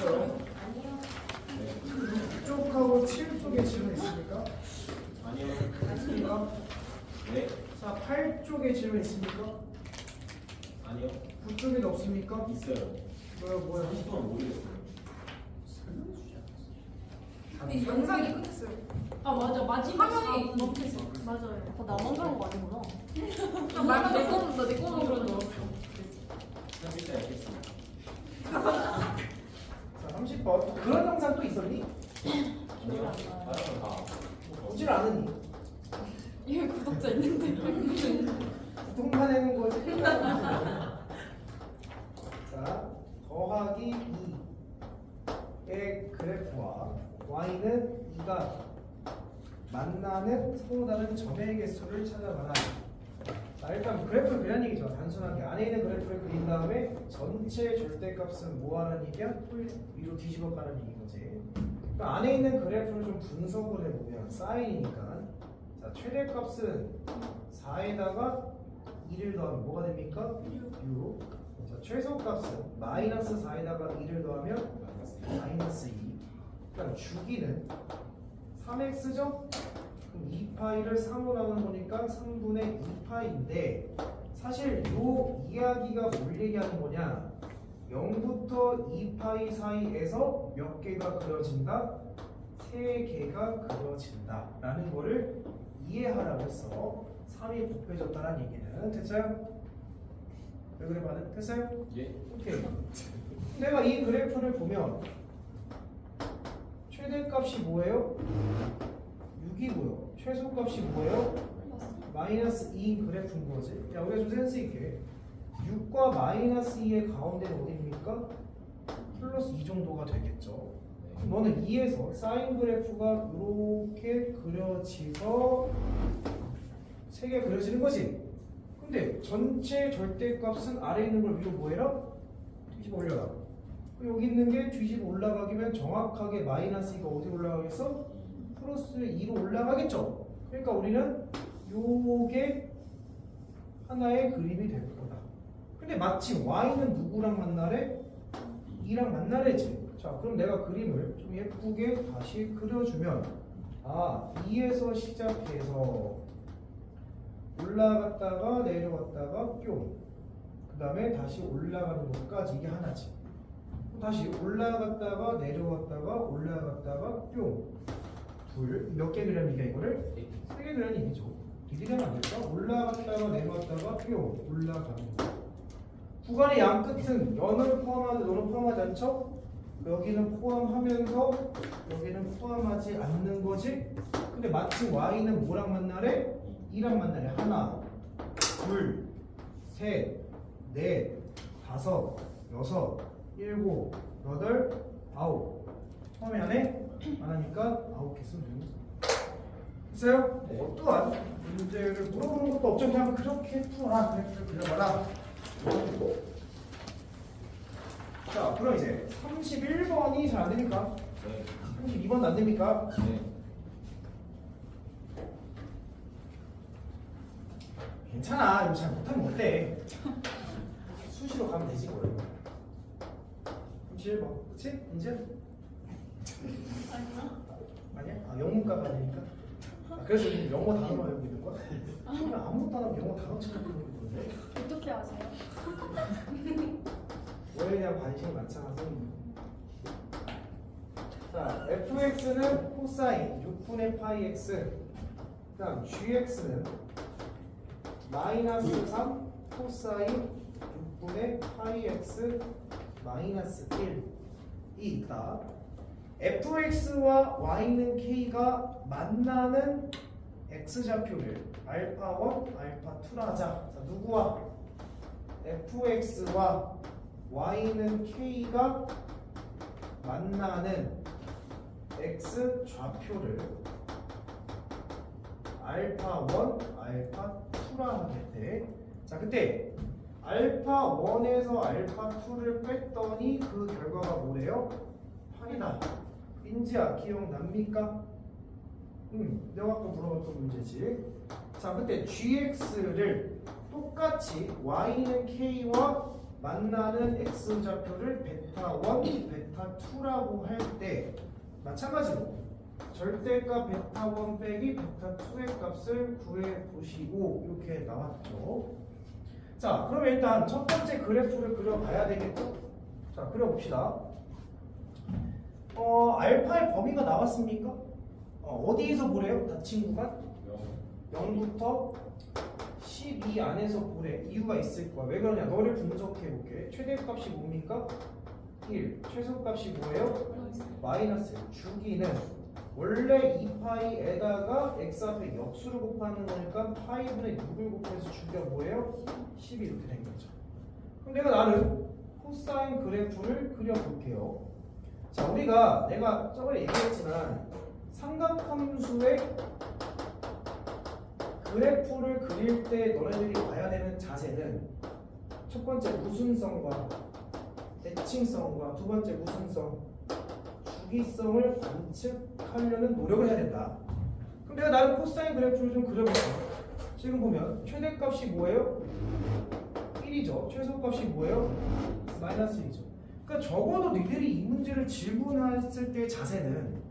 있어요? 아니요. 6쪽하고 7쪽에 질문 있습니까? 아니요. 있습니까? 네. 자, 8쪽에 질문 있습니까? 아니요. 9쪽에도 없습니까? 있어요. 뭐야? 30분은 모르겠어요. 근데 영상이 끝났어요. 아 맞아 마지막 화면이 화면이 멈췄어. 맞아요. 나만 그런 거 아니구나. 나내 거만 그런 거. 30분 알겠습니다. 자, 30번. 그런 영상 또 있었니? 아니요. 다른 다. 보질 않으니? 얘 구독자 있는데. 구독만 해놓은 거지? 자, 더하기 2의 그래프와 y는 2가 만나는 서로 다른 점의 개수를 찾아봐라. 자, 일단 그래프를 그리는 얘기죠. 단순하게 안에 있는 그래프를 그린 다음에 전체 절대값은 뭐 하는 얘기야? 위로 뒤집어 가는 얘기인 거지. 그러니까 안에 있는 그래프를 좀 분석을 해보면 사인이니까 자, 최대값은 4에다가 2를 더하면 뭐가 됩니까? 6. 자, 최소값은 마이너스 4에다가 2를 더하면 마이너스 2. 그다음 주기는 3x죠? 그럼 2파이를 3으로 나누는 거니까 3분의 2파이인데 사실 요 이야기가 뭘 얘기하는 거냐? 0부터 2파이 사이에서 몇 개가 그려진다? 3개가 그려진다 라는 거를 이해하라고 했어. 3이 곱해졌다는 얘기는 됐어요? 왜 그래 봐도 됐어요? 예. 오케이. 내가 이 그래프를 보면 최대값이 뭐예요? 6이고요. 최소값이 뭐예요? 마이너스 2인 그래프인 거지. 야, 우리가 좀 센스 있게 6과 마이너스 2의 가운데는 어디입니까? 플러스 2 정도가 되겠죠. 너는 2에서 사인 그래프가 이렇게 그려지서 3개 그려지는 거지. 근데 전체 절대값은 아래에 있는 걸 위로 뭐해라? 뒤집어 올려라. 여기 있는 게 뒤집어 올라가기면 정확하게 마이너스 2가 어디로 올라가겠어? 플러스 2로 올라가겠죠. 그러니까 우리는 요게 하나의 그림이 될 거다. 근데 마침 y는 누구랑 만나래? 2랑 만나래지. 자, 그럼 내가 그림을 좀 예쁘게 다시 그려주면 2에서 시작해서 올라갔다가 내려갔다가 뿅. 그 다음에 다시 올라가는 것까지 이게 하나지. 다시 올라갔다가 내려갔다가 올라갔다가 뿅. 몇 개 그리는 얘기야 이거를? 3개 그리는 얘기죠. 이렇게 되면 안 될까? 올라갔다가 내려갔다가 뿅 올라가는 거. 구간의 양 끝은 연을 포함하는데 너는 포함하지 않죠? 여기는 포함하면서 여기는 포함하지 않는 거지? 근데 마침 y는 뭐랑 만나래? 2랑 만나래. 하나, 둘, 셋, 넷, 다섯, 여섯, 일곱, 여덟, 아홉. 처음에 안 해? 안 하니까 9개 쓰면 되는 거죠. 됐어요? 네. 또한 문제를 물어보는 것도 없죠. 그냥 그렇게 풀어라. 그래프를 그려봐라. 자, 그럼 이제 31번이 잘 안 됩니까? 네. 32번도 안 됩니까? 네. 괜찮아. 이거 잘 못하면 어때? 수시로 가면 되지 뭘. 31번. 그치? 이제? 아니야? 영문과가 되니까? 그래서 지금 영어 단어만 외우고 있는 거야? 그러면 아무것도 안 하고 영어 단어처럼 외우고 있는 건데? 어떻게 아세요? 원래 그냥 관심이 많잖아, 선생님. 자, fx는 코사인 6분의 파이 x. 그 다음 gx는 마이너스 3 코사인 6분의 파이 x 마이너스 1이 있다. fx와 y는 k가 만나는 x좌표를 알파1, 알파2라 하자. 자, 누구와? fx와 y는 k가 만나는 x좌표를 알파1, 알파2라 하겠대. 자, 그때 알파1에서 알파2를 뺐더니 그 결과가 뭐래요? 8이다. 민지야, 기억납니까? 내가 아까 물어봤던 문제지. 자, 그때 gx를 똑같이 y는 k와 만나는 X좌표를 베타1, 베타2라고 할 때 마찬가지로 절대값 베타1 빼기 베타2의 값을 구해보시고 이렇게 나왔죠. 자, 그럼 일단 첫 번째 그래프를 그려봐야 되겠죠? 자, 그려봅시다. 알파의 범위가 나왔습니까? 어디에서 보래요? 닫힌 구간? 0부터 12 안에서 보래. 이유가 있을 거야. 왜 그러냐? 너를 분석해 볼게. 최대값이 뭡니까? 1. 최소값이 뭐예요? 마이너스. 주기는 원래 2파이에다가 x 앞에 역수를 곱하는 거니까 파이분의 6을 곱해서 주기가 뭐예요? 12 이렇게 된 거죠. 그럼 내가 나는 코사인 그래프를 그려볼게요. 자, 우리가 내가 저번에 얘기했지만 삼각함수의 그래프를 그릴 때 너네들이 봐야 되는 자세는 첫 번째 무순성과 대칭성과 두 번째 무순성, 주기성을 관측하려는 노력을 해야 된다. 그럼 내가 나름 코사인 그래프를 좀 그려볼게요. 지금 보면 최대값이 뭐예요? 1이죠. 최소값이 뭐예요? 마이너스 1이죠. 그러니까 적어도 너희들이 이 문제를 질문했을 때의 자세는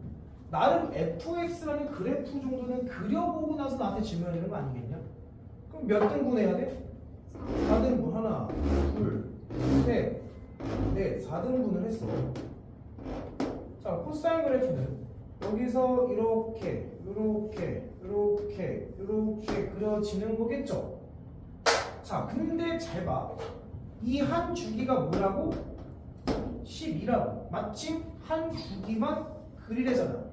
나름 fx라는 그래프 정도는 그려보고 나서 나한테 질문해야 되는 거 아니겠냐? 그럼 몇 등분 해야 돼? 4등분 하나, 둘, 셋, 넷, 4등분을 했어. 자, 코사인 그래프는 여기서 이렇게 그려지는 거겠죠? 자, 근데 잘 봐. 이 한 주기가 뭐라고? 12라고. 마침 한 주기만 그리래잖아.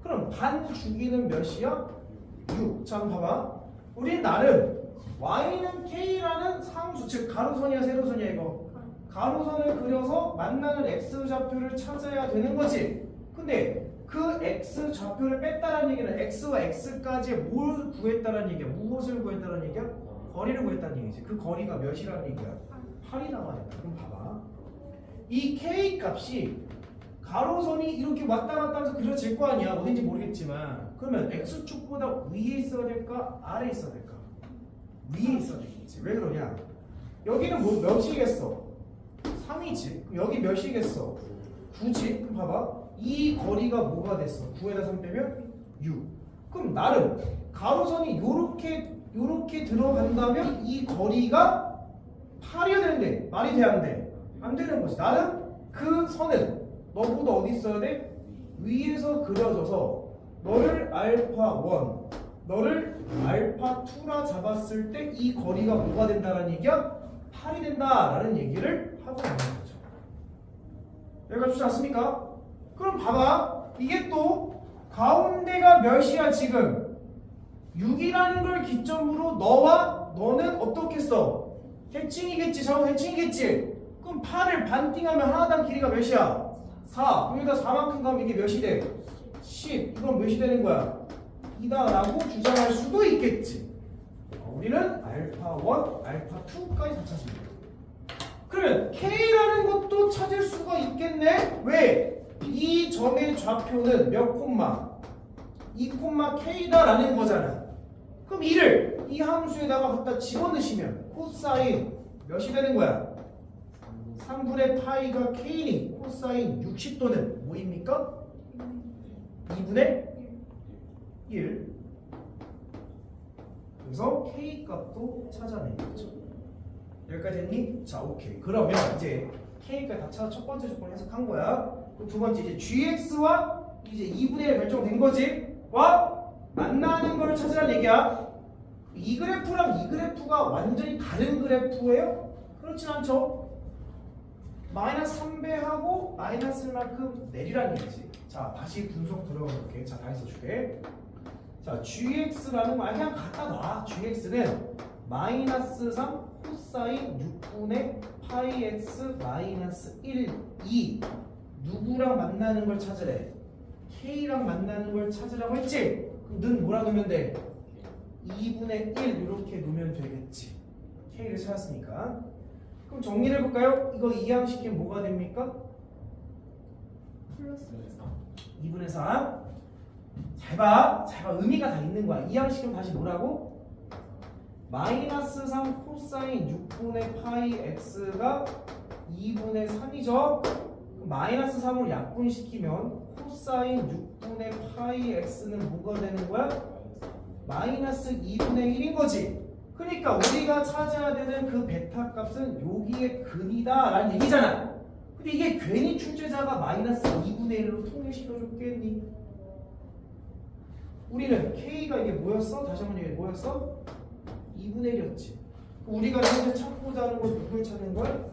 그럼 반 주기는 몇이야? 6. 자, 한번 봐봐. 우린 나름 y는 k라는 상수, 즉 가로선이야 세로선이야 이거. 가로선을 그려서 만나는 x좌표를 찾아야 되는 거지. 근데 그 x좌표를 뺐다는 얘기는 x와 x까지 뭘 구했다는 얘기야? 무엇을 구했다는 얘기야? 거리를 구했다는 얘기지. 그 거리가 몇이라는 얘기야? 8이 나와야 돼. 그럼 봐봐. 이 k 값이 가로선이 이렇게 왔다 갔다 하면서 그려질 거 아니야. 어딘지 모르겠지만. 그러면 x축보다 위에 있어야 될까? 아래에 있어야 될까? 위에 있어야 되겠지. 왜 그러냐? 여기는 뭐 몇이겠어? 3이지. 그럼 여기 몇이겠어? 9지. 그럼 봐봐. 이 거리가 뭐가 됐어? 9에다 3 빼면 6. 그럼 나름 가로선이 요렇게 들어간다면 이 거리가 8이어야 되는데 말이 돼 안 돼? 안 되는 거지. 나름 그 선은 너보다 어디 있어야 돼? 위에서 그려져서 너를 알파1, 너를 알파2라 잡았을 때 이 거리가 뭐가 된다는 얘기야? 8이 된다라는 얘기를 하고 있는 거죠. 여기가 좋지 않습니까? 그럼 봐봐. 이게 또 가운데가 몇이야 지금? 6이라는 걸 기점으로 너는 어떻게 써? 대칭이겠지. 좌우 대칭이겠지. 그럼 8을 반띵하면 하나당 길이가 몇이야? 4. 여기다 4만큼 가면 이게 몇이 돼? 10. 이건 몇이 되는 거야? 이다 라고 주장할 수도 있겠지. 우리는 알파1, 알파2까지 다 찾습니다. 그러면 K라는 것도 찾을 수가 있겠네? 왜? 이 점의 좌표는 몇 콤마? 2,K다라는 거잖아. 그럼 이를 이 함수에다가 갖다 집어넣으시면 코사인 몇이 되는 거야? 3분의 파이가 K니 코사인 60도는 뭐입니까? 2분의 1. 그래서 K 값도 찾아내겠죠. 여기까지 됐니? 자, 오케이. 그러면 이제 K까지 다 찾아 첫 번째 조건 해석한 거야. 그럼 두 번째 이제 GX와 이제 2분의 1 결정된 거지. 와 만나는 걸 찾으라는 얘기야. 이 그래프랑 이 그래프가 완전히 다른 그래프예요? 그렇진 않죠. 마이너스 3배하고 마이너스만큼 내리라는 얘기지. 자, 다시 분석 들어가 볼게. 자, 다시 써줄게. 자, GX라는 말 그냥 갖다 놔. GX는 마이너스 3 코사인 6분의 파이 X 마이너스 1, 2 누구랑 만나는 걸 찾으래? K랑 만나는 걸 찾으라고 했지? 그럼 는 뭐라 놓으면 돼? 2분의 1 이렇게 놓으면 되겠지. K를 찾았으니까. 그럼 정리를 해볼까요? 이거 이항시키면 뭐가 됩니까? 플러스 2분의 3. 잘 봐. 의미가 다 있는 거야. 이항시키면 다시 뭐라고? 마이너스 3 코사인 6분의 파이 x가 2분의 3이죠. 마이너스 3을 약분시키면 코사인 6분의 파이 x는 뭐가 되는 거야? 마이너스 2분의 1인 거지. 그러니까 우리가 찾아야 되는 그 베타 값은 여기에 근이다 라는 얘기잖아. 근데 이게 괜히 출제자가 마이너스 2분의 1로 통일시켜줬겠니? 우리는 k가 이게 뭐였어? 다시 한번 얘기해. 뭐였어? 2분의 1이었지. 우리가 현재 찾고자 하는 건 누굴 찾는 거야?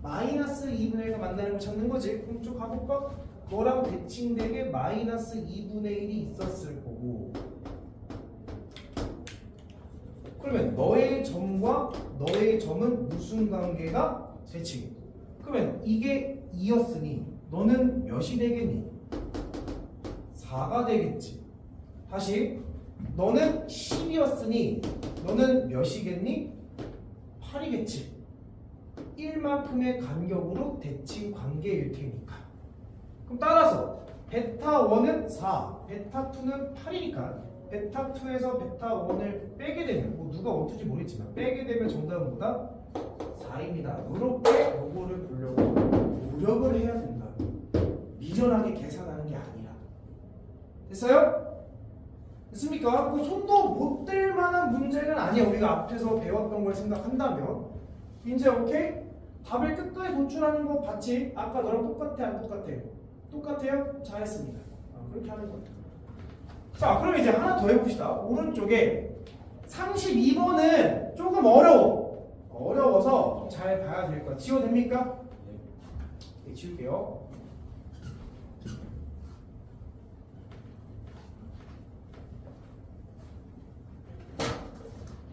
마이너스 2분의 1과 만나는 걸 찾는 거지. 그럼 좀 가볼까? 너랑 대칭되게 마이너스 2분의 1이 있었을 거고, 그러면 너의 점과 너의 점은 무슨 관계가? 대칭. 그러면 이게 2였으니 너는 몇이 되겠니? 4가 되겠지. 다시 너는 10이었으니 너는 몇이겠니? 8이겠지. 1만큼의 간격으로 대칭 관계일 테니까. 그럼 따라서 베타 1은 4, 베타 2는 8이니까 베타 2에서 베타 1을 빼게 되면, 뭐 누가 어떨지 모르겠지만 빼게 되면 정답은 뭐다? 4입니다. 이렇게 요거를 보려고 노력을 해야 된다. 미련하게 계산하는 게 아니라. 됐어요? 됐습니까? 그 손도 못 댈 만한 문제는 아니야. 우리가 앞에서 배웠던 걸 생각한다면. 이제 오케이? 답을 끝까지 도출하는 거 봤지? 아까 너랑 똑같아 안 똑같아? 똑같아요? 잘했습니다. 그렇게 하는 거야. 자, 그럼 이제 하나 더 해봅시다. 오른쪽에 32번은 조금 어려워서 좀 잘 봐야 될 거야. 지워도 됩니까? 네, 지울게요.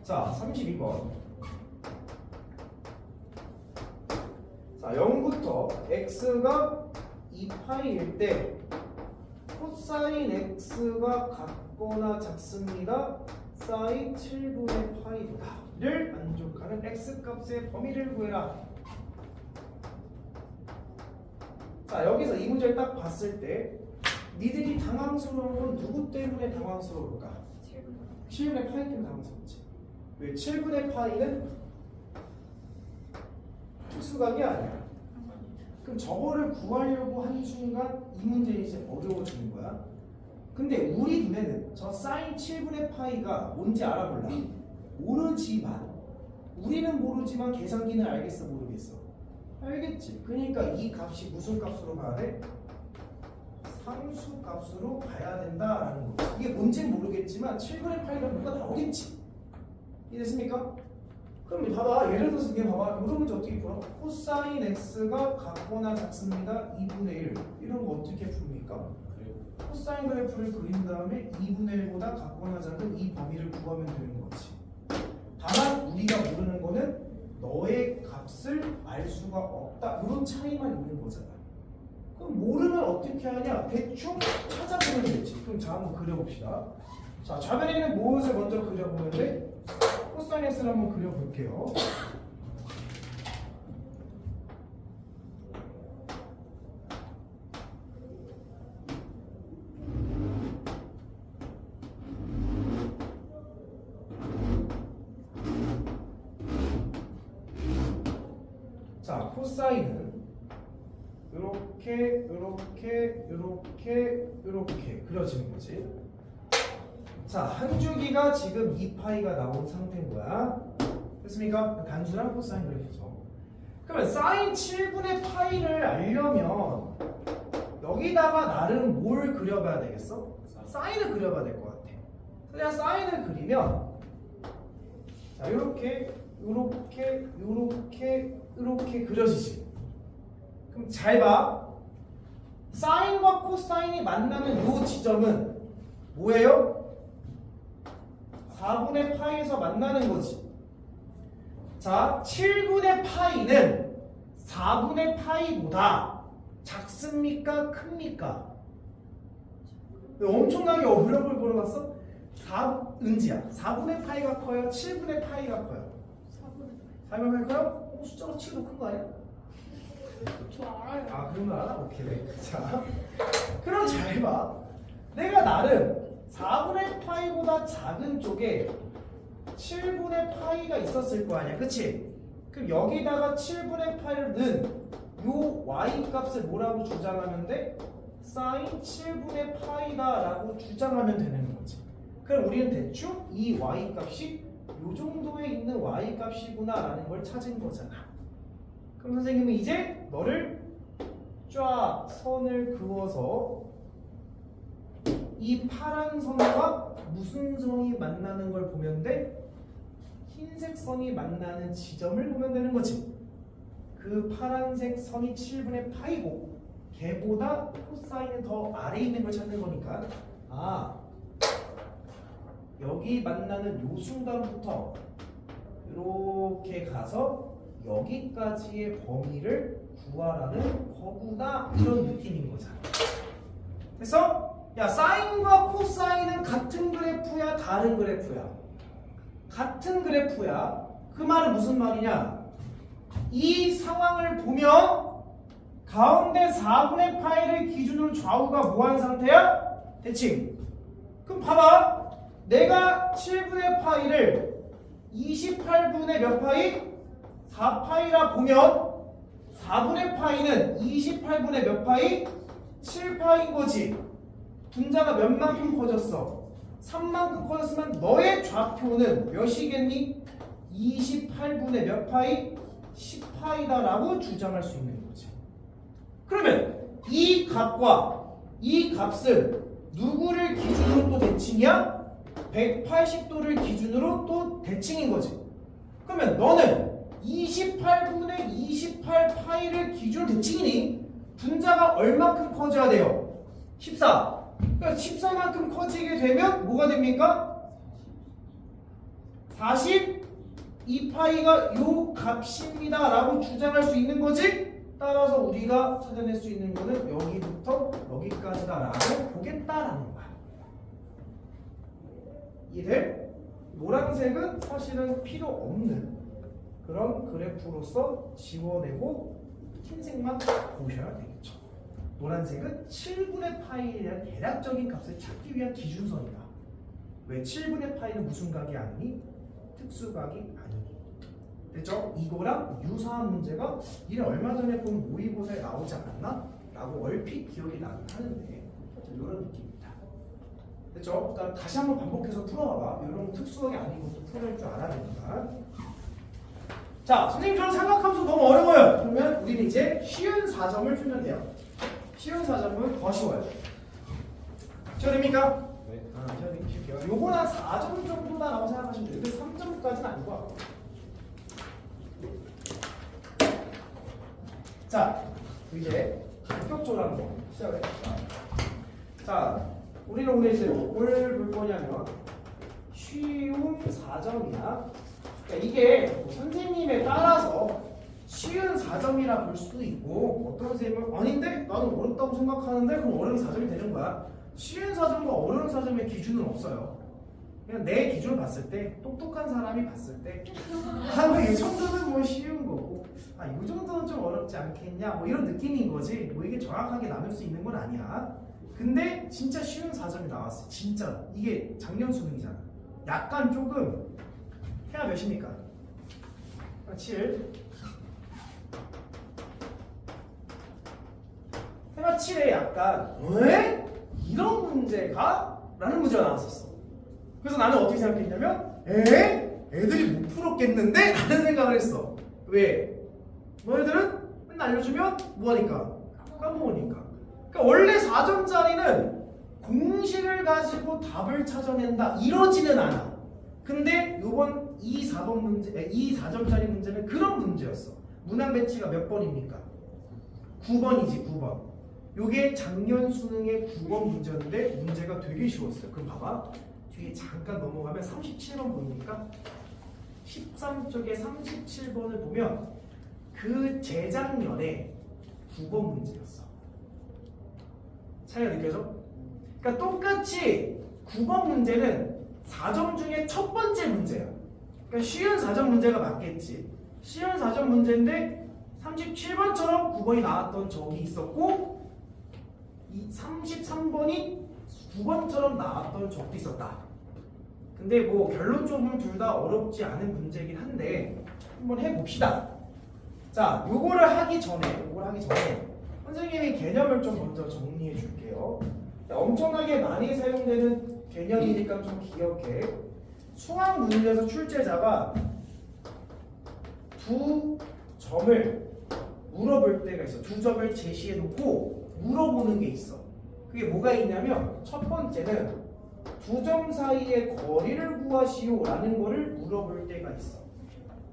자, 32번. 자, 0부터 x가 2파이일 때 코사인 x가 같거나 작습니다. 사인 7분의 파이를 만족하는 x값의 범위를 구해라. 자, 여기서 이 문제를 딱 봤을 때 니들이 당황스러운 건 누구 때문에 당황스러울까? 7분의 파이 때문에 당황스럽지. 왜? 7분의 파이는 특수각이 아니야. 그럼 저거를 구하려고 하는 순간 이 문제는 이제 어려워지는 거야. 근데 우리 눈에는 저 사인 7분의 파이가 뭔지 알아볼라? 모르지만, 우리는 모르지만 계산기는 알겠어 모르겠어? 알겠지. 그러니까 이 값이 무슨 값으로 가야 돼? 상수 값으로 가야 된다라는 거지. 이게 뭔지는 모르겠지만 7분의 파이가 뭔가 나오겠지. 이해됐습니까? 그럼 봐봐, 예를 들어서 이게 봐봐, 이런 문제 어떻게 풀어? 코사인 x가 같거나 작습니다. 2분의 1 이런 거 어떻게 풉니까? 코사인 그래프를 그린 다음에 2분의 1보다 같거나 작은 이 범위를 구하면 되는 거지. 다만 우리가 모르는 거는 너의 값을 알 수가 없다, 이런 차이만 있는 거잖아. 그럼 모르면 어떻게 하냐? 대충 찾아보면 되지. 그럼 자, 한번 그려봅시다. 자, 좌변에 있는 무엇을 먼저 그려보는데 코사인 x를 한번 그려볼게요. 자, 코사인은 이렇게 그려지는 거지. 자, 한 주기가 지금 2파이가 나온 상태인 거야. 됐습니까? 단순한 코사인 그래프죠. 그러면 사인 7분의 파이를 알려면 여기다가 나름 뭘 그려봐야 되겠어? 사인을 그려봐야 될 것 같아. 그래야 사인을 그리면 자, 이렇게 그려지지. 그럼 잘 봐. 사인과 코사인이 만나는 이 지점은 뭐예요? 4분의 파이에서 만나는 거지. 자, 7분의 파이는 4분의 파이보다 작습니까? 큽니까? 엄청나게 어려운 걸 물어봤어? 은지야, 4분의 파이가 커요? 7분의 파이가 커요? 4분의 파이가 커요? 숫자가 7도 큰 거 아니야? 저 알아요. 아, 그런 거 알아? 오케이. 자, 그럼 잘 봐. 내가 나름 4분의 파이보다 작은 쪽에 7분의 파이가 있었을 거 아니야, 그치? 그럼 여기다가 7분의 파이를 넣은 요 y 값을 뭐라고 주장하면 돼? 사인 7분의 파이다 라고 주장하면 되는 거지. 그럼 우리는 대충 이 y 값이 요 정도에 있는 y 값이구나 라는 걸 찾은 거잖아. 그럼 선생님은 이제 너를 쫙 선을 그어서 이 파란 선과 무슨 선이 만나는 걸 보면 돼? 흰색 선이 만나는 지점을 보면 되는 거지. 그 파란색 선이 7분의 파이고 걔보다 코사인은 더 아래에 있는 걸 찾는 거니까 여기 만나는 요 순간부터 이렇게 가서 여기까지의 범위를 구하라는 거구나 이런 느낌인 거잖아. 됐어? 야, 사인과 코사인은 같은 그래프야 다른 그래프야? 같은 그래프야. 그 말은 무슨 말이냐? 이 상황을 보면 가운데 4분의 파이를 기준으로 좌우가 뭐한 상태야? 대칭. 그럼 봐봐. 내가 7분의 파이를 28분의 몇 파이? 4파이라 보면 4분의 파이는 28분의 몇 파이? 7파이인 거지. 분자가 몇 만큼 커졌어? 3만큼 커졌으면 너의 좌표는 몇이겠니? 28분의 몇 파이? 10파이다 라고 주장할 수 있는 거지. 그러면 이 값과 이 값은 누구를 기준으로 또 대칭이야? 180도를 기준으로 또 대칭인 거지. 그러면 너는 28분의 28파이를 기준으로 대칭이니 분자가 얼마큼 커져야 돼요? 14. 그러니까 14만큼 커지게 되면 뭐가 됩니까? 42파이가 요 값입니다 라고 주장할 수 있는 거지. 따라서 우리가 찾아낼 수 있는 거는 여기부터 여기까지다 라고 보겠다라는 거야. 이해돼? 노란색은 사실은 필요 없는 그런 그래프로서 지워내고 흰색만 보셔야 되겠죠. 노란색은 7분의 파이에 대한 대략적인 값을 찾기 위한 기준선이다. 왜 7분의 파이는 무슨 각이 아니니? 특수각이 아니니. 됐죠? 이거랑 유사한 문제가 이래 얼마 전에 본 모의고사에 나오지 않았나? 라고 얼핏 기억이 나긴 하는데 이런 느낌입니다. 됐죠? 그러니까 다시 한번 반복해서 풀어봐봐. 이런 특수각이 아닌 것도 풀어낼 줄 알아야 되니까. 자, 선생님 저는 삼각함수 너무 어려워요. 그러면 우리는 이제 쉬운 4점을 풀면 돼요. 쉬운 4점은 더 쉬워요. 쉬워됩니까? 네. 쉬울게요. 요건 한 4점 정도다라고 생각하시면 돼요. 근데 3점까지는 아니고. 자, 이제 본격적으로 한번 시작을 해볼까. 자, 우리는 오늘 이제 뭘 볼 거냐면 쉬운 4점이야. 그러니까 이게 뭐 선생님에 따라서 쉬운 4점이라 볼 수도 있고 어떤 선생님은 아닌데? 나는 어렵다고 생각하는데 그럼 어려운 4점이 되는 거야. 쉬운 4점과 어려운 4점의 기준은 없어요. 그냥 내 기준을 봤을 때 똑똑한 사람이 봤을 때 이 정도는 뭐 쉬운 거고 이 정도는 좀 어렵지 않겠냐 뭐 이런 느낌인 거지. 뭐 이게 정확하게 나눌 수 있는 건 아니야. 근데 진짜 쉬운 4점이 나왔어. 진짜 이게 작년 수능이잖아. 약간 조금 해야 몇입니까? 7. 해가 7에 약간 왜? 이런 문제가? 라는 문제가 나왔었어. 그래서 나는 어떻게 생각했냐면 애들이 못 풀었겠는데? 라는 생각을 했어. 왜? 너희들은 맨날 알려주면 뭐하니까? 까먹으니까. 그러니까 원래 4점짜리는 공식을 가지고 답을 찾아낸다 이러지는 않아. 근데 요번 이 4점짜리 문제는 그런 문제였어. 문항 배치가 몇 번입니까? 9번이지 9번. 요게 작년 수능의 9번 문제였는데 문제가 되게 쉬웠어요. 그럼 봐봐. 뒤에 잠깐 넘어가면 37번 보입니까? 13쪽에 37번을 보면 그 재작년에 9번 문제였어. 차이가 느껴져? 그러니까 똑같이 9번 문제는 4점 중에 첫 번째 문제야. 그러니까 쉬운 4점 문제가 맞겠지. 쉬운 4점 문제인데 37번처럼 9번이 나왔던 적이 있었고 이 33번이 9번처럼 나왔던 적도 있었다. 근데 뭐 결론적으로 둘 다 어렵지 않은 문제긴 한데 한번 해봅시다. 자, 요거를 하기 전에 선생님이 개념을 좀 먼저 정리해 줄게요. 엄청나게 많이 사용되는 개념이니까 좀 기억해. 수학 문제에서 출제자가 두 점을 물어볼 때가 있어. 두 점을 제시해 놓고 물어보는 게 있어. 그게 뭐가 있냐면 첫 번째는 두 점 사이의 거리를 구하시오 라는 거를 물어볼 때가 있어.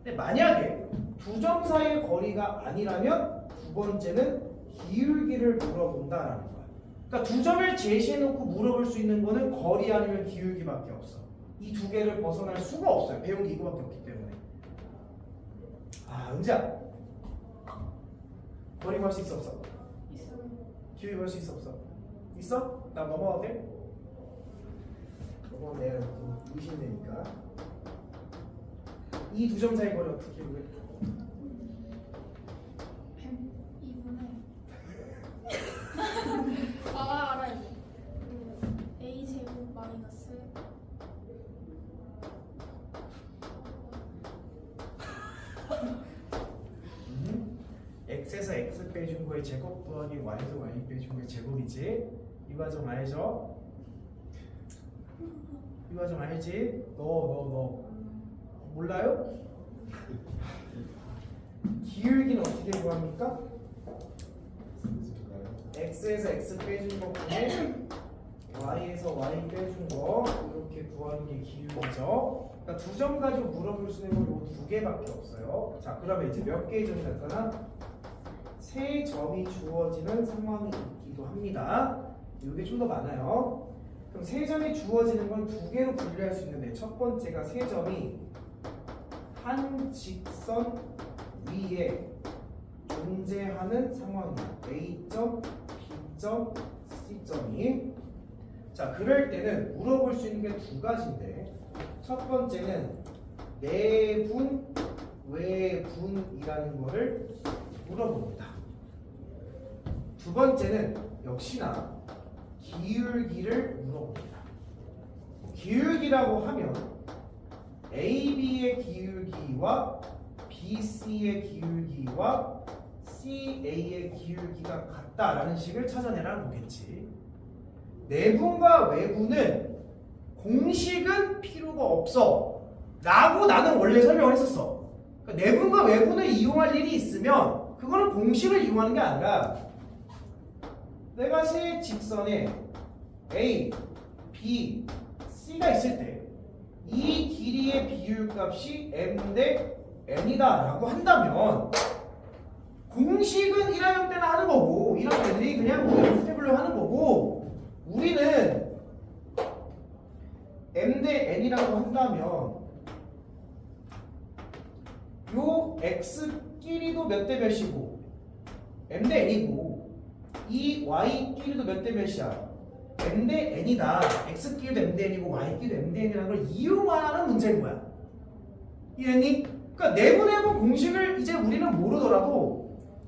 근데 만약에 두 점 사이의 거리가 아니라면 두 번째는 기울기를 물어본다라는 거야. 그러니까 두 점을 제시해 놓고 물어볼 수 있는 거는 거리 아니면 기울기밖에 없어. 이 두 개를 벗어날 수가 없어요. 배운 게 이거밖에 없기 때문에. 아, 은지야. 거리 구할 수 있어 없어? 있어요. 기울기 구할 수 있어 없어? 있어? 나 넘어가도 돼? 넘어가면 내가 의심되니까. 이 두 점 사이 거리 어떻게 구해? 2분의 알아요. A 제곱 마이너스 x에서 x 빼준 거의 제곱 더하기 y에서 y 빼준 거의 제곱이지. 이 과정 알죠? 이 과정 알지? 너 몰라요? 기울기는 어떻게 구합니까? x에서 x 빼준 거 분의 y에서 y 빼준 거 이렇게 구하는 게 기울기죠. 그러니까 두 점 가지고 물어볼 수 있는 건 이 두 개밖에 없어요. 자, 그러면 이제 몇 개의 점이 될까나? 세 점이 주어지는 상황이 있기도 합니다. 이게 좀 더 많아요. 그럼 세 점이 주어지는 건 두 개로 분류할 수 있는데 첫 번째가 세 점이 한 직선 위에 존재하는 상황이야. A점, B점, C점이. 자, 그럴 때는 물어볼 수 있는 게 두 가지인데 첫 번째는 내분, 외분이라는 거를 물어봅니다. 두 번째는 역시나 기울기를 물어봅니다. 기울기라고 하면 AB의 기울기와 BC의 기울기와 CA의 기울기가 같다라는 식을 찾아내라는 거겠지. 내분과 외분은 공식은 필요가 없어 라고 나는 원래 설명을 했었어. 그러니까 내분과 외분을 이용할 일이 있으면 그거는 공식을 이용하는 게 아니라 내가 세 직선에 A, B, C가 있을 때 이 길이의 비율값이 M 대 N이다 라고 한다면 공식은 1학년 때는 하는 거고 1학년 애들이 그냥 연습해보려고 하는 거고 우리는 M 대 N이라고 한다면 요 X 끼리도 몇 대 몇이고 M 대 N이고 이 Y 끼리도 몇 대 몇이야? M 대 N이다. X 끼리도 M 대 N이고 Y 끼리도 M 대 N이라는 걸 이용하는 문제인 거야. 이해했니? 그러니까 내분해본 공식을 이제 우리는 모르더라도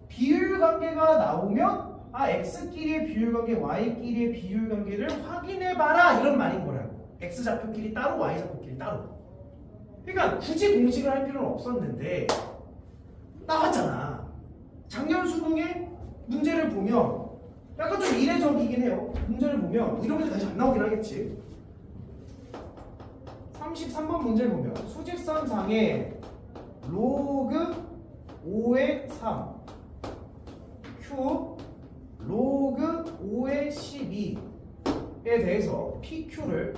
비율 관계가 나오면 아 X끼리의 비율 관계, Y끼리의 비율 관계를 확인해봐라 이런 말인 거라고. X 좌표끼리 따로 Y 좌표끼리 따로. 그러니까 굳이 공식을 할 필요는 없었는데 나왔잖아. 작년 수능에 문제를 보면 약간 좀 이례적이긴 해요. 문제를 보면 이런 문제 다시 안 나오긴 하겠지. 33번 문제를 보면 수직선상에 로그 5의 3 Q 로그 5의 12에 대해서 PQ를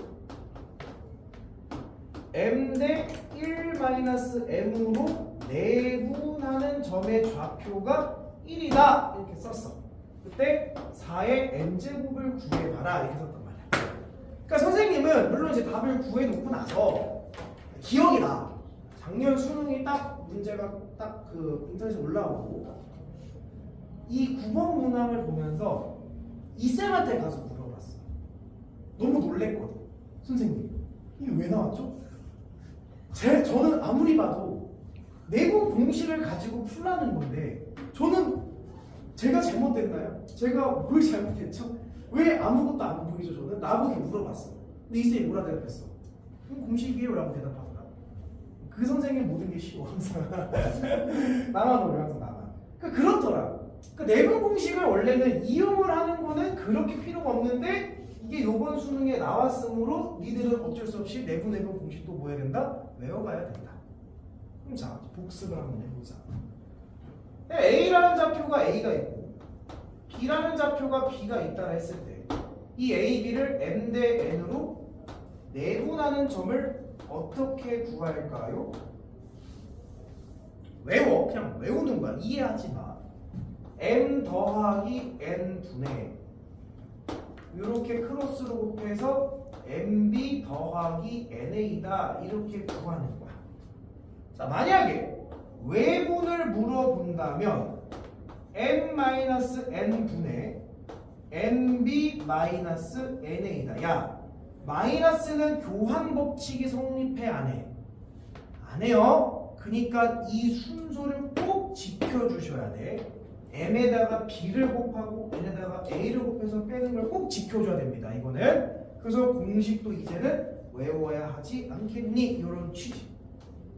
M 대 1-M으로 내분하는 점의 좌표가 1이다 이렇게 썼어. 그때 4의 M제곱을 구해봐라 이렇게 썼단 말이야. 그러니까 선생님은 물론 이제 답을 구해놓고 나서 기억이 나. 작년 수능이 딱 문제가 딱 그 인터넷에 올라오고 이 9번 문항을 보면서 이쌤한테 가서 물어봤어. 너무 놀랬거든. 선생님 이게 왜 나왔죠? 저는 아무리 봐도 내분 공식을 가지고 풀라는 건데 저는 제가 잘못됐나요? 제가 뭘 잘못했죠? 왜 아무것도 안 보이죠? 저는 나보고 물어봤어. 근데 이쌤이 뭐라 대답했어? 공식이에요 라고 대답하더라. 그 선생님 모든 게 쉬워 항상. 나만 어려 항상 나만. 그렇더라. 그 내분 공식을 원래는 이용을 하는 거는 그렇게 필요가 없는데 이게 요번 수능에 나왔으므로 니들은 어쩔 수 없이 내분 공식도 뭐 해야 된다? 외워가야 된다. 그럼 자 복습을 한번 해보자. A라는 좌표가 A가 있고 B라는 좌표가 B가 있다라 했을 때 이 A, B를 M 대 N으로 내분하는 점을 어떻게 구할까요? 외워. 그냥 외우는 거야. 이해하지 마. M 더하기 N 분의 이렇게 크로스로 곱해서 MB 더하기 NA다 이렇게 구하는 거야. 자, 만약에 외분을 물어본다면 M-N 분의 NB-NA다. 야, 마이너스는 교환 법칙이 성립해 안 해? 안 해요. 그러니까 이 순서를 꼭 지켜주셔야 돼. M에다가 B를 곱하고 N에다가 A를 곱해서 빼는 걸 꼭 지켜줘야 됩니다. 이거는. 그래서 공식도 이제는 외워야 하지 않겠니? 이런 취지.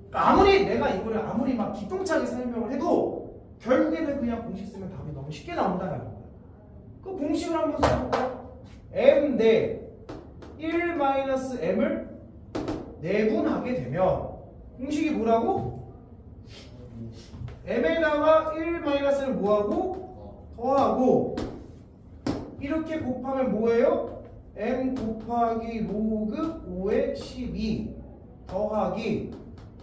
그러니까 아무리 내가 이거를 아무리 막 기똥차게 설명을 해도 결국에는 그냥 공식 쓰면 답이 너무 쉽게 나온다는 거야. 그 공식을 한번 써볼까? M 대 1-M을 내분하게 되면 공식이 뭐라고? M에다가 1-를 뭐하고? 더하고 이렇게 곱하면 뭐예요? M 곱하기 로그 5의 12 더하기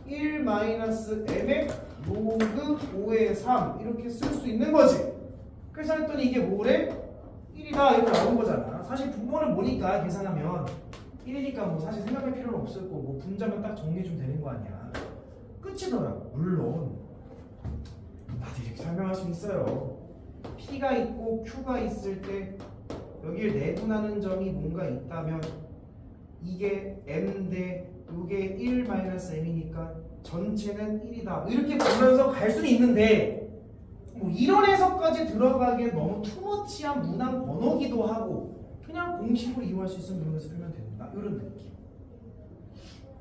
1-M의 로그 5의 3 이렇게 쓸 수 있는 거지. 그래서 했더니 이게 뭐래? 1이다 이렇게 나온 거잖아. 사실 분모는 뭐니까 계산하면 1이니까 뭐 사실 생각할 필요는 없을 거고 뭐 분자만 딱 정리해주면 되는 거 아니야. 끝이더라. 물론 나도 이렇게 설명할 수 있어요. P가 있고 Q가 있을 때 여기를 내분하는 점이 뭔가 있다면 이게 M 대 이게 1-M이니까 전체는 1이다 이렇게 보면서 갈 수는 있는데 뭐 이런 해석까지 들어가기엔 너무 투머치한 문항 번호기도 하고 그냥 공식으로 이용할 수 있으면 이용해서 풀면 된다 이런 느낌.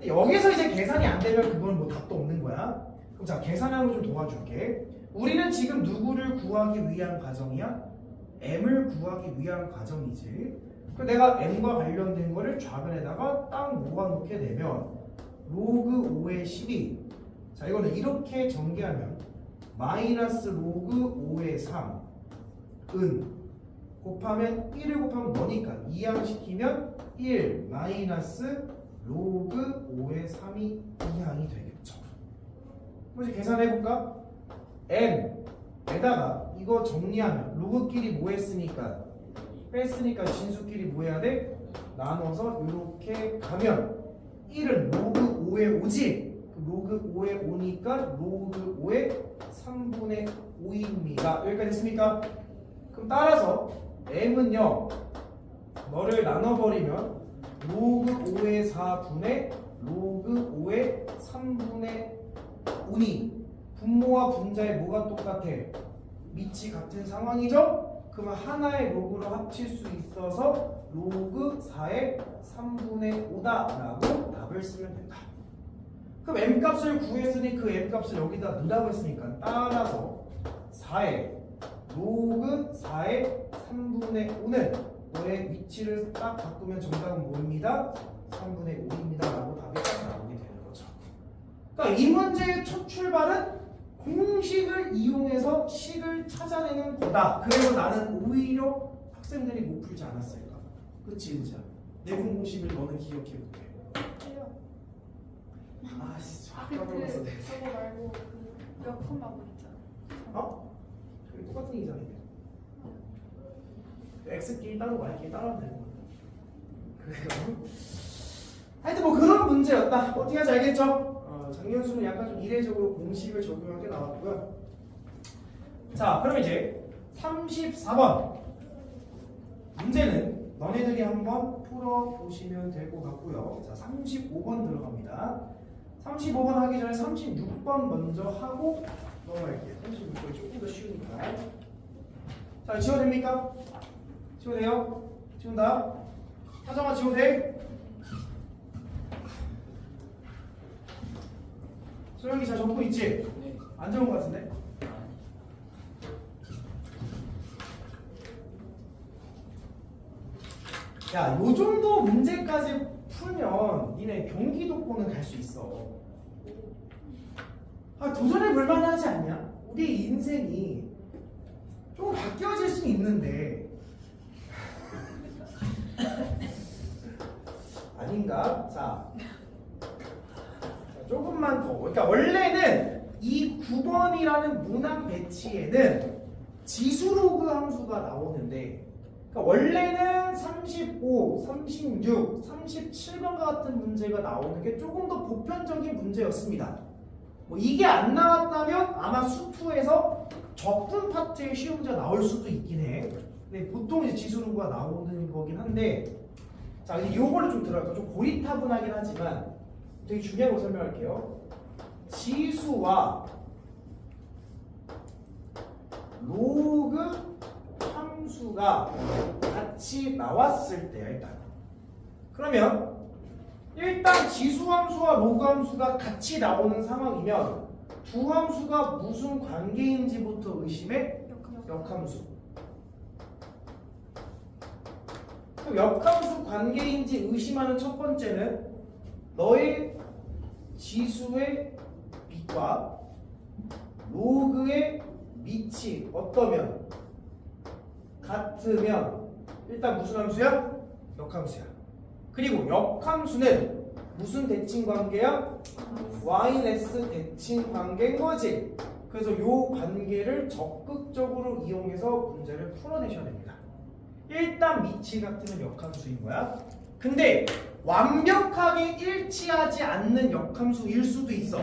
여기서 이제 계산이 안 되면 그건 뭐 답도 없는 거야. 그럼 자 계산하는 거 좀 도와줄게. 우리는 지금 누구를 구하기 위한 과정이야? M을 구하기 위한 과정이지. 그럼 내가 M과 관련된 거를 좌변에다가 딱 모아놓게 되면 로그 5의 12. 자 이거는 이렇게 전개하면 마이너스 로그 5의 3은 곱하면 1을 곱하면 뭐니까 이항시키면 1 마이너스 로그 5의 3이 이항이 되겠죠. 이제 계산해볼까? N에다가 이거 정리하면 로그끼리 뭐 했으니까 뺐으니까 진수끼리 뭐 해야 돼? 나눠서 이렇게 가면 1은 로그 5의 5지 로그 5의 5니까 로그 5의 3분의 5입니다. 여기까지 됐습니까? 그럼 따라서 M은요 너를 나눠버리면 로그 5의 4분의 로그 5의 3분의 5니 분모와 분자의 뭐가 똑같아? 밑이 같은 상황이죠? 그러면 하나의 로그로 합칠 수 있어서 로그 4의 3분의 5다라고 답을 쓰면 된다. 그럼 M값을 구했으니 그 M값을 여기다 넣으라고 했으니까 따라서 4의 로그 4의 3분의 5는 너의 위치를 딱 바꾸면 정답은 뭐입니다? 3분의 5입니다 라고 답이 딱 나오게 되는 거죠. 그러니까 이 문제의 첫 출발은 공식을 이용해서 식을 찾아내는 거다. 그래서 나는 오히려 학생들이 못 풀지 않았을까? 그치 의자? 내분 공식을 너는 기억해볼게. 아 진짜 아까 불렀어. 저거 말고 그 역함하고 있잖아. 어? 저기 똑같은 얘기잖아 이게. X끼리 따로 Y끼리 따라하면 되는 거야. 그래요. 하여튼 뭐 그런 문제였다. 어떻게 하지 알겠죠? 작년 수는 약간 좀 이례적으로 공식을 적용한 게 나왔고요. 자, 그럼 이제 34번 문제는 너네들이 한번 풀어보시면 될 것 같고요. 자, 35번 들어갑니다. 35번 하기 전에 36번 먼저 하고 넘어갈게요. 36번이 조금 더 쉬우니까. 자, 지워도 됩니까? 지워도 돼요? 지운다? 하정아 지워도 돼? 소영이 잘 적고 있지? 네. 안 적은 것 같은데? 야, 요 정도 문제까지 풀면 니네 경기도권은 갈 수 있어. 아, 도전해 볼 만하지 않냐? 우리 인생이 조금 바뀌어질 수 있는데 아닌가? 자, 조금만 더. 그러니까 원래는 이 9번이라는 문항 배치에는 지수로그 함수가 나오는데, 그러니까 원래는 35, 36, 37번과 같은 문제가 나오는 게 조금 더 보편적인 문제였습니다. 뭐 이게 안 나왔다면 아마 수투에서 적분 파트의 시험 문제가 나올 수도 있긴 해. 근데 보통 이제 지수로그가 나오는 거긴 한데, 자, 이제 요거를 좀 들어갈게요. 좀 고리타분하긴 하지만 되게 중요한 거 설명할게요. 지수와 로그 함수가 같이 나왔을 때 그러면 일단 지수 함수와 로그 함수가 같이 나오는 상황이면 두 함수가 무슨 관계인지부터 의심해. 역함수. 그럼 역함수 관계인지 의심하는 첫 번째는 너의 지수의 밑과 로그의 밑이 어떠면? 같으면 일단 무슨 함수야? 역함수야. 그리고 역함수는 무슨 대칭 관계야? yx 대칭 관계인 거지. 그래서 이 관계를 적극적으로 이용해서 문제를 풀어내셔야 됩니다. 일단 밑이 같으면 역함수인 거야. 근데 완벽하게 일치하지 않는 역함수일 수도 있어.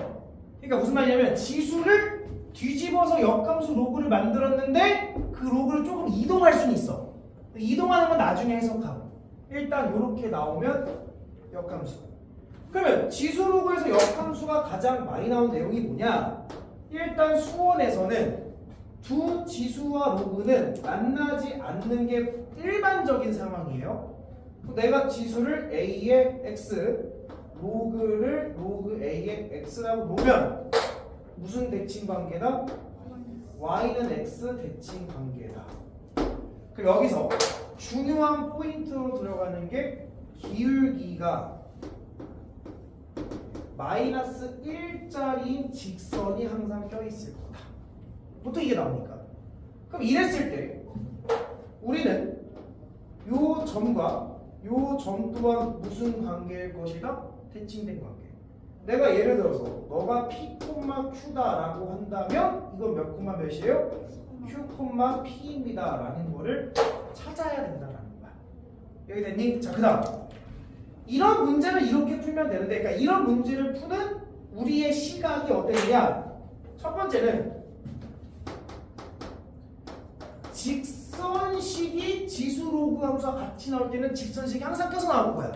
그러니까 무슨 말이냐면 지수를 뒤집어서 역함수 로그를 만들었는데 그 로그를 조금 이동할 수는 있어. 이동하는 건 나중에 해석하고. 일단 이렇게 나오면 역함수. 그러면 지수 로그에서 역함수가 가장 많이 나온 내용이 뭐냐? 일단 수원에서는 두 지수와 로그는 만나지 않는 게 일반적인 상황이에요. 내가 지수를 a의 x, 로그를 로그 a의 x라고 놓으면 무슨 대칭 관계다? y는 x 대칭 관계다. 그리고 여기서 중요한 포인트로 들어가는 게 기울기가 마이너스 1짜리인 직선이 항상 껴있을 거다. 보통 이게 나오니까. 그럼 이랬을 때 우리는 요 점과 요 점 또한 무슨 관계일 것이다? 대칭된 관계. 내가 예를 들어서 너가 P, Q다라고 한다면 이건 몇 콤마 몇이에요? Q, P입니다 라는 거를 찾아야 된다는 거야. 여기 됐니? 자, 그 다음 이런 문제를 이렇게 풀면 되는데, 그러니까 이런 문제를 푸는 우리의 시각이 어땠느냐? 첫 번째는 직선식이 지수 로그 함수와 같이 나올 때는 직선식이 항상 껴서 나올 거야.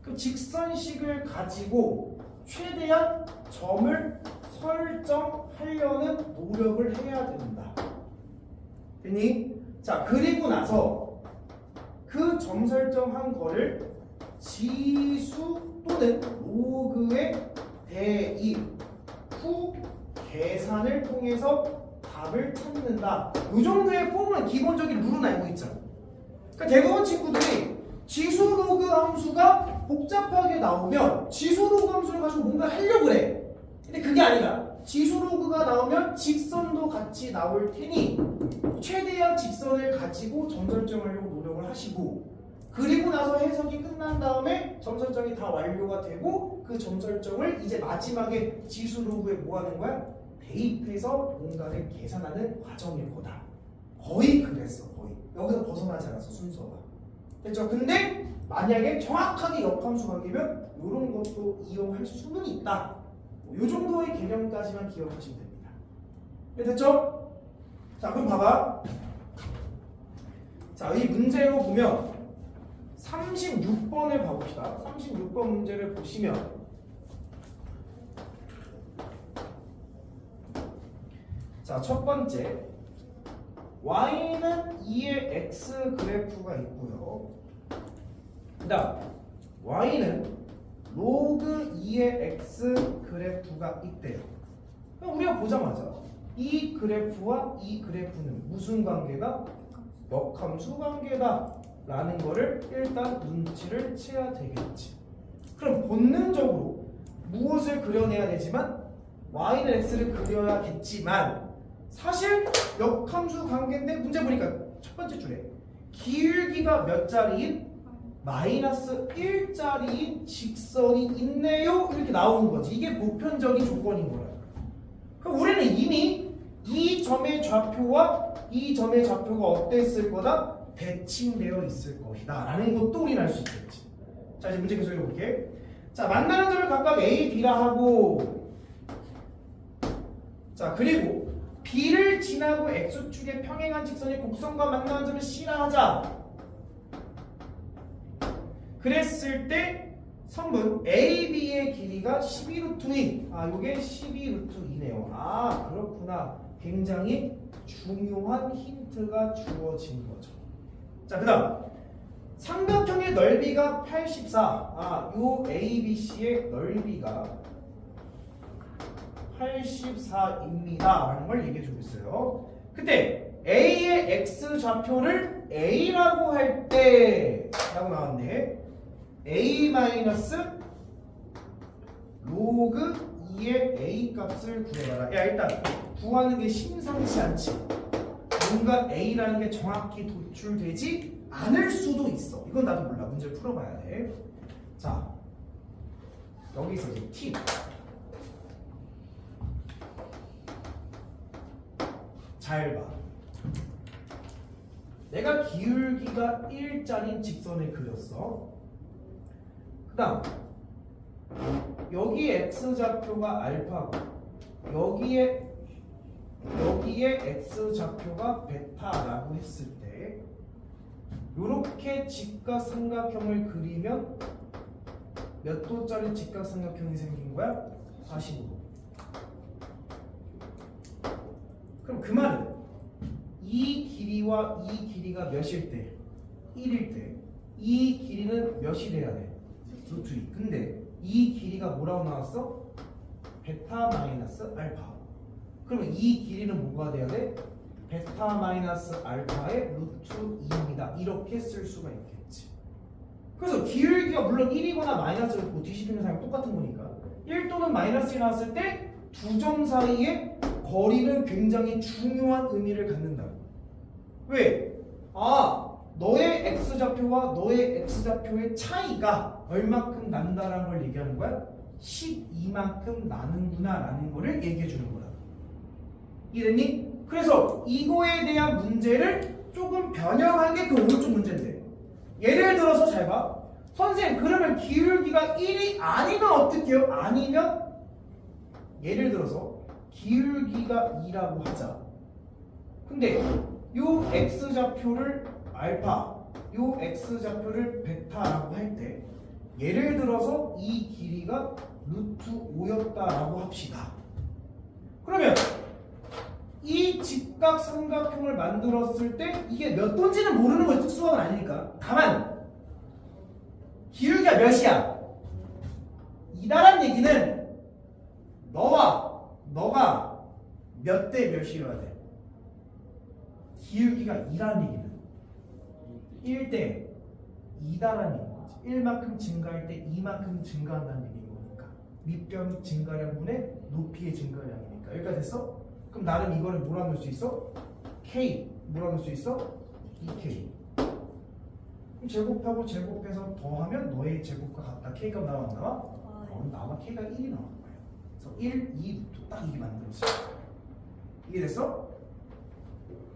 그럼 직선식을 가지고 최대한 점을 설정하려는 노력을 해야 된다. 됐니? 자, 그리고 나서 그 점 설정한 거를 지수 또는 로그의 대입 후 계산을 통해서 답을 찾는다. 이 정도의 폼은 기본적인 룰은 알고 있죠. 그러니까 대부분 친구들이 지수 로그 함수가 복잡하게 나오면 지수 로그 함수를 가지고 뭔가 하려고 그래. 근데 그게 아니라 지수 로그가 나오면 직선도 같이 나올 테니 최대한 직선을 가지고 점 설정하려고 노력을 하시고, 그리고 나서 해석이 끝난 다음에 점 설정이 다 완료가 되고 그 점 설정을 이제 마지막에 지수 로그에 뭐 하는 거야? 대입해서 뭔가를 계산하는 과정일 거다. 거의 그랬어. 거의. 여기서 벗어나지 않았어, 순서가. 됐죠? 근데 만약에 정확하게 역함수 관계면 이런 것도 이용할 수는 있다. 이 정도의 개념까지만 기억하시면 됩니다. 됐죠? 자, 그럼 봐봐. 자, 이 문제로 보면 36번을 봐봅시다. 36번 문제를 보시면 자, 첫 번째 y는 2의 x 그래프가 있고요. 그 다음 y는 로그 2의 x 그래프가 있대요. 그럼 우리가 보자마자 이 그래프와 이 그래프는 무슨 관계다? 역함수 관계다 라는 거를 일단 눈치를 채야 되겠지. 그럼 본능적으로 무엇을 그려내야 되지만 y는 x를 그려야겠지만 사실 역함수 관계인데 문제 보니까 첫 번째 줄에 기울기가 몇 자리인? 마이너스 1자리인 직선이 있네요 이렇게 나오는 거지. 이게 보편적인 조건인 거야. 그럼 우리는 이미 이 점의 좌표와 이 점의 좌표가 어땠을 거다? 대칭되어 있을 것이다 라는 것도 우리는 알 수 있겠지. 자 이제 문제 계속 읽어볼게. 자 만나는 점을 각각 A, B라 하고 자 그리고 B를 지나고 X축에 평행한 직선이 곡선과 만나는 점을 C라 하자. 그랬을 때 선분 AB의 길이가 12루트2 요게 12루트2네요. 그렇구나. 굉장히 중요한 힌트가 주어진 거죠. 자 그 다음 삼각형의 넓이가 84 요 ABC의 넓이가 84입니다 라는 걸 얘기해 주고 있어요. 그때 A의 X좌표를 A라고 할 때 라고 나왔네. A 마이너스 로그 2의 A 값을 구해봐라. 야 일단 구하는 게 심상치 않지. 뭔가 A라는 게 정확히 도출되지 않을 수도 있어. 이건 나도 몰라. 문제를 풀어봐야 돼. 자 여기서 이제 팁. 잘 봐. 내가 기울기가 1짜리 직선을 그렸어. 그 다음 여기에 x좌표가 알파고 여기에 x좌표가 베타라고 했을 때 요렇게 직각삼각형을 그리면 몇 도짜리 직각삼각형이 생긴 거야? 45도. 그럼 그 말은 이 길이와 이 길이가 몇일 때? 1일 때 이 길이는 몇이 돼야 돼? 루트 2. 근데 이 길이가 뭐라고 나왔어? 베타 마이너스 알파. 그러면 이 길이는 뭐가 돼야 돼? 베타 마이너스 알파의 루트 2입니다. 이렇게 쓸 수가 있겠지. 그래서 기울기가 물론 1이거나 마이너스를 뭐 뒤집히는 사람이 똑같은 거니까 1 또는 마이너스가 나왔을 때 두 점 사이의 거리는 굉장히 중요한 의미를 갖는다고. 왜? 너의 x좌표와 너의 x좌표의 차이가 얼마큼 난다라는 걸 얘기하는 거야? 12만큼 나는구나 라는 거를 얘기해 주는 거야. 이해됐니? 그래서 이거에 대한 문제를 조금 변형한 게 그 오른쪽 문제인데 예를 들어서 잘 봐. 선생님 그러면 기울기가 1이 아니면 어떻게 해요? 아니면 예를 들어서 기울기가 2라고 하자. 근데 요 x좌표를 알파, 요 x좌표를 베타라고 할 때 예를 들어서 이 길이가 루트 5였다라고 합시다. 그러면 이 직각삼각형을 만들었을 때 이게 몇 도인지는 모르는 거지. 특수각은 아니니까. 다만 기울기가 몇이야? 2다란 얘기는 너가 몇 대 몇이어야 돼? 기울기가 2라는 얘기는 1대 2다라는 얘기인 거지. 1만큼 증가할 때 2만큼 증가한다는 얘기인 거니까. 밑변 증가량분의 높이의 증가량이니까. 여기까지 됐어? 그럼 나는 이거를 뭐라 넣을 수 있어? K. 뭐라 넣을 수 있어? 2K. 그럼 제곱하고 제곱해서 더하면 너의 제곱과 같다. K가 나와 안 나와? 나와. K가 1이 나오는 거야. 그래서 1, 2, 딱 이게 만들어져. 이게 됐어?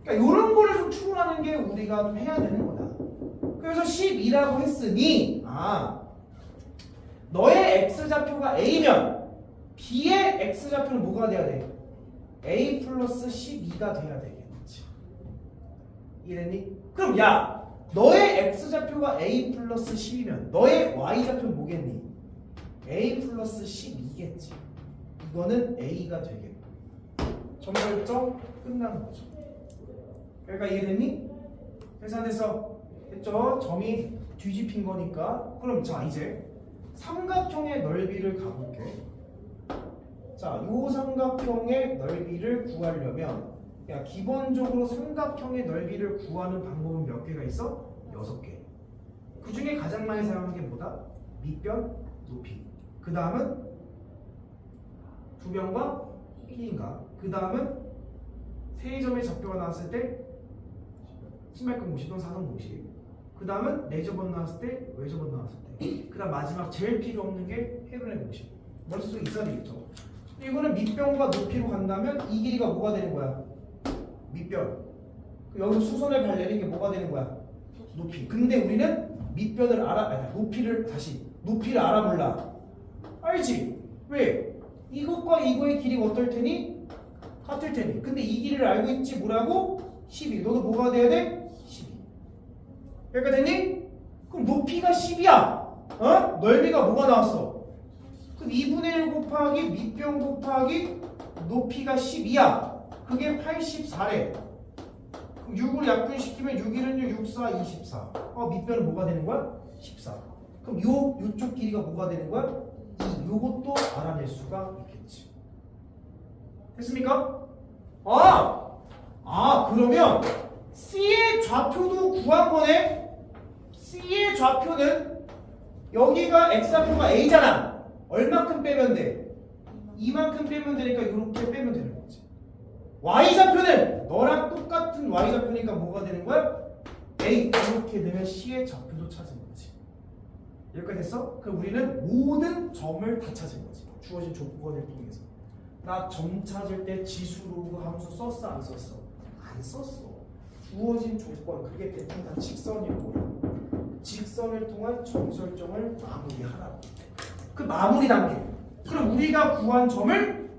그러니까 이런 거를 좀 추구하는 게 우리가 좀 해야 되는 거다. 그래서 12라고 했으니 너의 x좌표가 a면 b의 x좌표는 뭐가 돼야 돼? a 플러스 12가 돼야 되겠지. 이해됐니? 그럼 야 너의 x좌표가 a 플러스 10이면 너의 y좌표는 뭐겠니? a 플러스 12겠지. 이거는 a가 되겠고 점설정 끝난 거죠. 그러니까 이해됐니? 계산해서 됐죠? 점이 뒤집힌 거니까. 그럼 자 이제 삼각형의 넓이를 가볼게. 자, 요 삼각형의 넓이를 구하려면 야, 기본적으로 삼각형의 넓이를 구하는 방법은 몇 개가 있어? 6개. 그 중에 가장 많이 사용하는 게 뭐다? 밑변, 높이. 그 다음은 두변과 P인가. 그 다음은 세 점의 좌표가 나왔을 때 신발끈 공식 또는 사선 공식. 그 다음은 내접원 나왔을 때, 외접원 나왔을 때. 그 다음 마지막 제일 필요 없는 게 헤르네 공식. 머릿속에 있어야 되겠죠. 이거는 밑변과 높이로 간다면 이 길이가 뭐가 되는 거야? 밑변. 여기서 수선을 발내는 게 뭐가 되는 거야? 높이. 근데 우리는 밑변을 높이를 알아 몰라? 알지? 왜? 이것과 이거의 길이가 어떨 테니? 같을 테니. 근데 이 길이를 알고 있지 뭐라고? 12. 너도 뭐가 돼야 돼? 12. 여기가 됐니? 그럼 높이가 10이야. 어? 넓이가 뭐가 나왔어? 그럼 2분의 1 곱하기 밑변 곱하기 높이가 12야. 그게 84래. 그럼 6을 약분시키면 6일은 6, 4, 24. 밑변은 뭐가 되는 거야? 14. 그럼 요쪽 길이가 뭐가 되는 거야? 2. 요것도 알아낼 수가 있겠지. 됐습니까? 그러면 C의 좌표도 구한 거네? C의 좌표는 여기가 X좌표가 A잖아. 얼마큼 빼면 돼? 이만큼 빼면 되니까 이렇게 빼면 되는 거지. Y좌표는 너랑 똑같은 Y좌표니까 뭐가 되는 거야? A. 이렇게 되면 C의 좌표도 찾은 거지. 여기까지 됐어? 그럼 우리는 모든 점을 다 찾은 거지. 주어진 조건을 통해서. 나 점 찾을 때 지수로그 함수 썼어? 안 썼어? 안 썼어. 주어진 조건, 그게 대충 다 직선이고 직선을 통한 점 설정을 마무리하라고. 그 마무리 단계. 그럼 우리가 구한 점을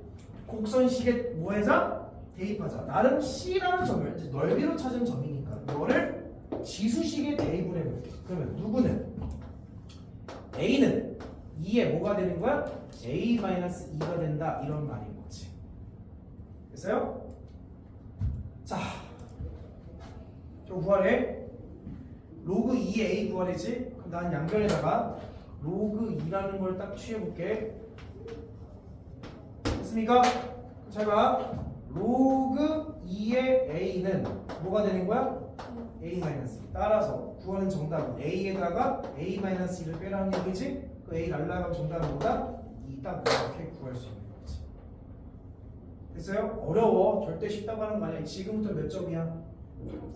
곡선식에 뭐 하자? 대입하자. 나름 C라는 점을 이제 넓이로 찾은 점이니까 이거를 지수식에 대입을 해볼게. 그러면 누구는? A는 2에 뭐가 되는 거야? A-2가 된다. 이런 말인 거지. 됐어요? 자, 저 구하래. 로그 2A 구하래지? 그럼 난 양변에다가 로그 2라는 걸 딱 취해볼게. 됐습니까? 잘 봐. 로그 2의 A는 뭐가 되는 거야? A-2. 따라서 구하는 정답은 A에다가 A-2를 빼라는 얘기지? 그 A 날라가면 정답은 뭐다? 2. 딱 이렇게 구할 수 있는 거지. 됐어요? 어려워. 절대 쉽다고 하는 거 아니야. 지금부터 몇 점이야?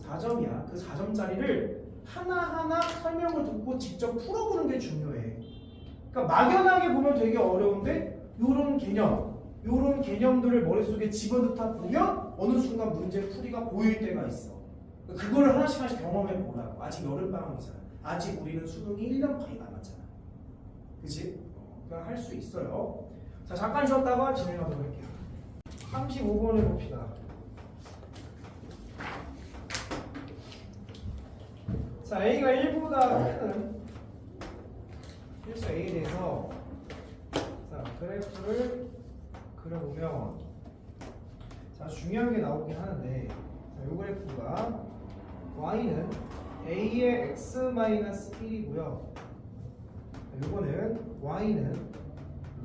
4점이야. 그 4점짜리를 하나하나 설명을 듣고 직접 풀어보는 게 중요해. 그러니까 막연하게 보면 되게 어려운데 요런 개념들을 머릿속에 집어넣다 보면 어느 순간 문제 풀이가 보일 때가 있어. 그거를 하나씩 경험해 보라고. 아직 여름방학이잖아. 아직 우리는 수능이 1년 반이 남았잖아. 그치? 그러니까 할 수 있어요. 자, 잠깐 쉬었다가 진행하도록 할게요. 35번을 봅시다. 자, A가 1보다 큰 필수 A에 대해서 자, 그래프를 그려보면 자, 중요한 게 나오긴 하는데 자, 요 그래프가 Y는 A의 x-1이고요. 요거는 Y는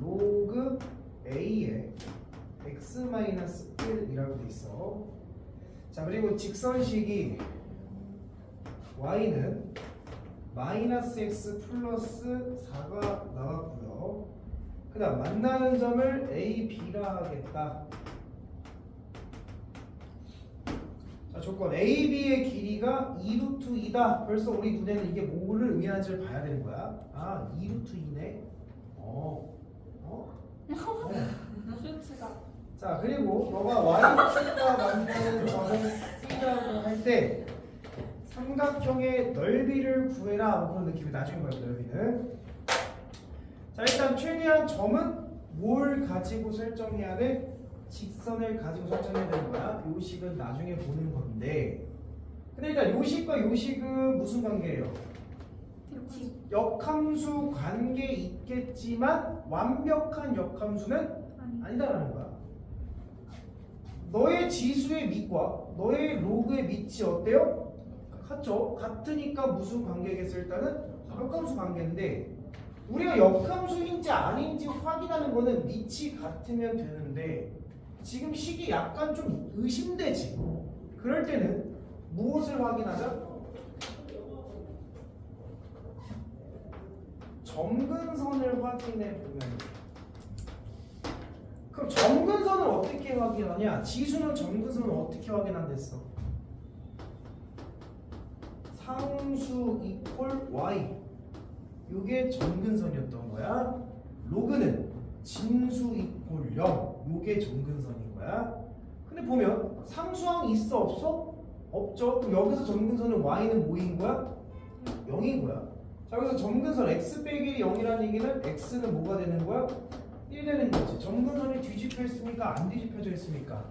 로그 A의 x-1이라고 돼 있어. 자, 그리고 직선식이 Y는 마이너스 x 플러스 4가 나왔고요. 그 다음 만나는 점을 A, B라 하겠다. 자, 조건 A, B의 길이가 2루트 2다. 벌써 우리 눈에는 이게 뭐를 의미하는지를 봐야 되는 거야. 2루트 2네. 슈츠가. 자, 그리고 너가 Y축과 만나는 점을 C라고 할 때 삼각형의 넓이를 구해라. 그런 느낌이 나중에 봐요. 넓이는. 자, 일단 최대한 점은 뭘 가지고 설정해야 돼? 직선을 가지고 설정해야 되는 거야. 요식은 나중에 보는 건데. 근데 일단 요식과 요식은 무슨 관계예요? 역함수 관계 있겠지만 완벽한 역함수는 아니다라는 거야. 너의 지수의 밑과 너의 로그의 밑이 어때요? 같죠? 같으니까 무슨 관계겠어? 일단은 역함수 관계인데 우리가 역함수인지 아닌지 확인하는 거는 밑이 같으면 되는데 지금 식이 약간 좀 의심되지. 그럴 때는 무엇을 확인하자? 점근선을 확인해 보면 돼. 그럼 점근선을 어떻게 확인하냐? 지수는 점근선을 어떻게 확인한댔어? 상수 이퀄 y 요게 점근선이었던 거야. 로그는 진수 이퀄 0 요게 점근선인 거야. 근데 보면 상수항이 있어 없어? 없죠. 그럼 여기서 점근선은 y는 뭐인 거야? 0인 거야. 자, 여기서 점근선 x 빼기 1이 0이라는 얘기는 x는 뭐가 되는 거야? 1 되는 거지. 점근선이 뒤집혀 있습니까? 안 뒤집혀져 있습니까?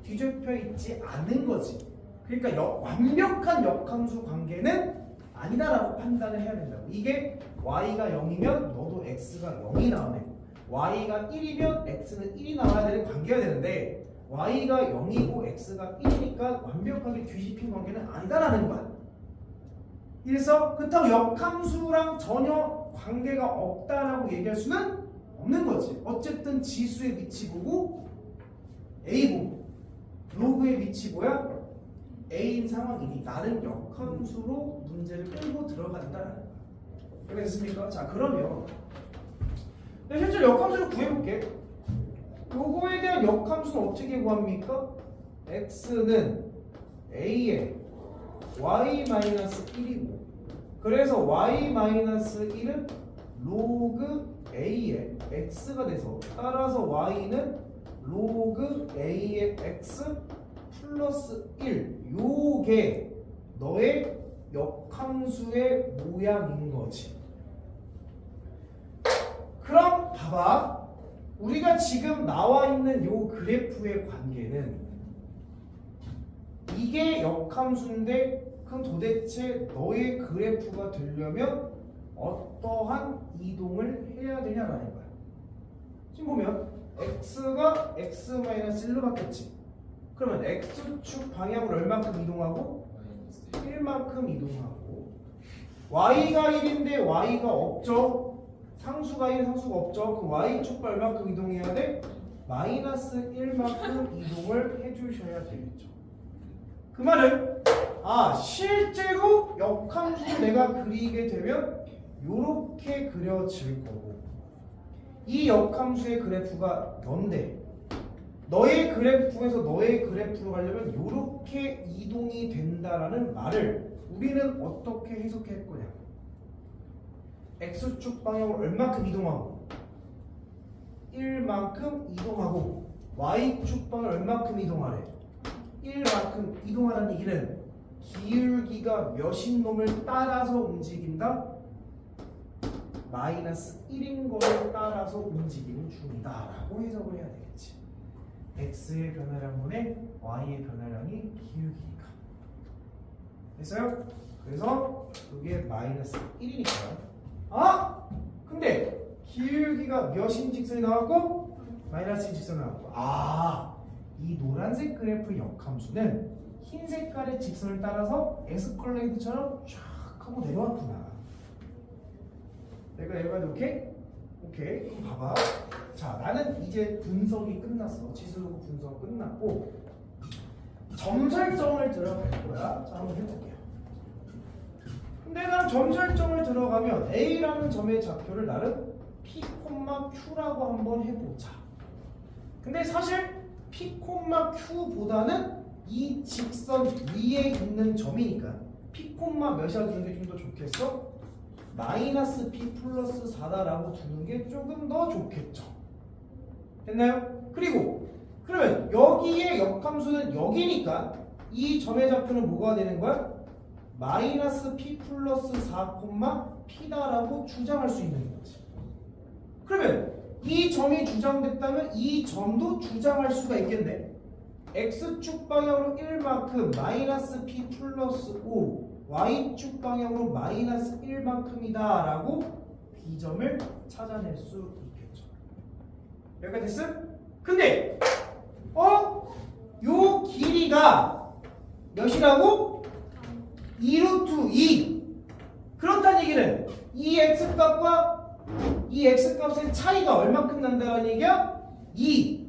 뒤집혀 있지 않은 거지. 그러니까 완벽한 역함수 관계는 아니다라고 판단을 해야 된다고. 이게 y가 0이면 너도 x가 0이 나오네. y가 1이면 x는 1이 나와야 되는 관계가 되는데 y가 0이고 x가 1이니까 완벽하게 뒤집힌 관계는 아니다라는 거야. 그래서 그렇다고 역함수랑 전혀 관계가 없다라고 얘기할 수는 없는 거지. 어쨌든 지수의 위치 보고 a 보고 로그의 위치 뭐야? a인 상황이니 나는 역함수로 문제를 끌고 들어간다라는 거야. 이해가 됐습니까? 자, 그러면 실제 역함수를 구해볼게. 요거에 대한 역함수는 어떻게 구합니까? x는 a에 y-1이고 그래서 y-1은 로그 a의 x가 돼서 따라서 y는 로그 a의 x 플러스 1 요게 너의 역함수의 모양인 거지. 그럼 봐봐. 우리가 지금 나와 있는 요 그래프의 관계는 이게 역함수인데 그럼 도대체 너의 그래프가 되려면 어떠한 이동을 해야 되냐라는 거야. 지금 보면 x가 x-1로 바뀌었지. 그러면 x축 방향으로 얼마큼 이동하고? 1만큼 이동하고 y가 1인데 y가 없죠. 상수가 1, 상수가 없죠. 그 y축과 얼마큼 이동해야 돼? 마이너스 1만큼 이동을 해주셔야 되겠죠. 그 말은 실제로 역함수를 내가 그리게 되면 이렇게 그려질 거고 이 역함수의 그래프가 넌데 너의 그래프에서 너의 그래프로 가려면 이렇게 이동이 된다라는 말을 우리는 어떻게 해석할 거냐? x축 방향으로 얼마큼 이동하고 1만큼 이동하고 y축 방향 얼마큼 이동하래? 1만큼 이동하라는 얘기는 기울기가 몇인 놈을 따라서 움직인다? 마이너스 1인 거를 따라서 움직이는 중이다 라고 해석을 해야 되겠지. x의 변화량분의 y의 변화량이 기울기니까. 됐어요? 그래서 이게 마이너스 1이니까 근데 기울기가 몇인 직선이 나왔고 마이너스인 직선이 나왔고 이 노란색 그래프 역함수는 흰 색깔의 직선을 따라서 에스컬레이터처럼 쫙 하고 내려왔구나. 내가 여기까지 오케이? 오케이. 그럼 봐봐. 자, 나는 이제 분석이 끝났어. 지수로그 분석 끝났고 점 설정을 들어갈 거야. 자, 한번 해볼게요. 근데 난 점 설정을 들어가면 A라는 점의 좌표를 나름 P, Q라고 한번 해보자. 근데 사실 P, Q보다는 이 직선 위에 있는 점이니까 P, 몇이라 두는 게 좀 더 좋겠어? 마이너스 P 플러스 4다라고 두는 게 조금 더 좋겠죠. 됐나요? 그리고 그러면 여기에 역함수는 여기니까 이 점의 좌표는 뭐가 되는 거야? 마이너스 P 플러스 4, P다라고 주장할 수 있는 거지. 그러면 이 점이 주장됐다면 이 점도 주장할 수가 있겠네. X축 방향으로 1만큼 마이너스 P 플러스 5 Y축 방향으로 마이너스 1만큼이다 라고 B점을 찾아낼 수 있겠죠. 여기까지 됐음? 근데 요 길이가 몇이라고? 2루트 2. 그렇다는 얘기는 이 x값과 이 x값의 차이가 얼마큼 난다는 얘기야? 2.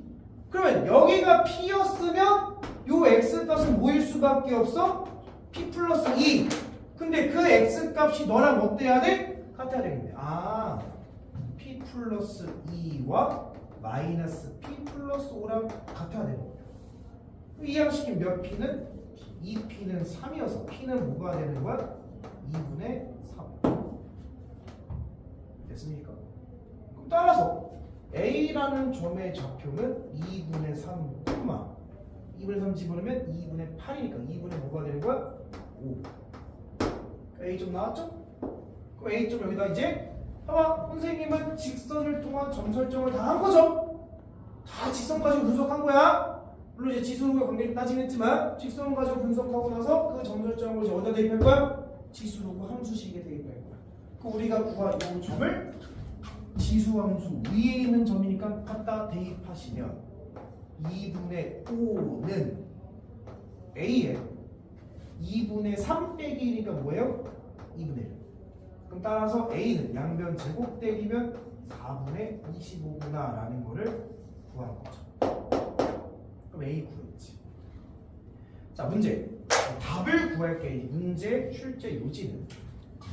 그러면 여기가 p였으면 요 x값은 뭐일 수밖에 없어? p 플러스 2. 근데 그 x값이 너랑 어때야 돼? 같아야 되겠네. 아, p 플러스 2와 마이너스 p 플러스 5랑 같아야 되는 거야. 이 양식인 몇 p는? 2p는 3이어서 p는 뭐가 되는 거야? 2분의 3. 됐습니까? 그럼 따라서 A라는 점의 좌표는 2분의 3, 2분의 3 집어넣으면 2분의 8이니까 2분의 뭐가 되는 거야? 5. A점 나왔죠? 그럼 A점 여기다 이제 봐봐, 선생님은 직선을 통한 점 설정을 다 한 거죠? 다 직선 가지고 분석한 거야. 물론 이제 지수과 관계를 따지긴 했지만 직선 가지고 분석하고 나서 그 점 설정을 이제 어디다 대입할 거야? 지수로고 함수식에 대입할 거야. 그 우리가 구한 이 점을 지수 함수 위에 있는 점이니까 갖다 대입하시면 2분의 5는 A에 2분의 3 빼기 1이니까 뭐예요? 2분의 1. 그럼 따라서 A는 양변 제곱 대기면 4분의 25구나 라는 거를 구한 거죠. 그럼 A 구했지. 자, 문제. 답을 구할게. 문제 출제 요지는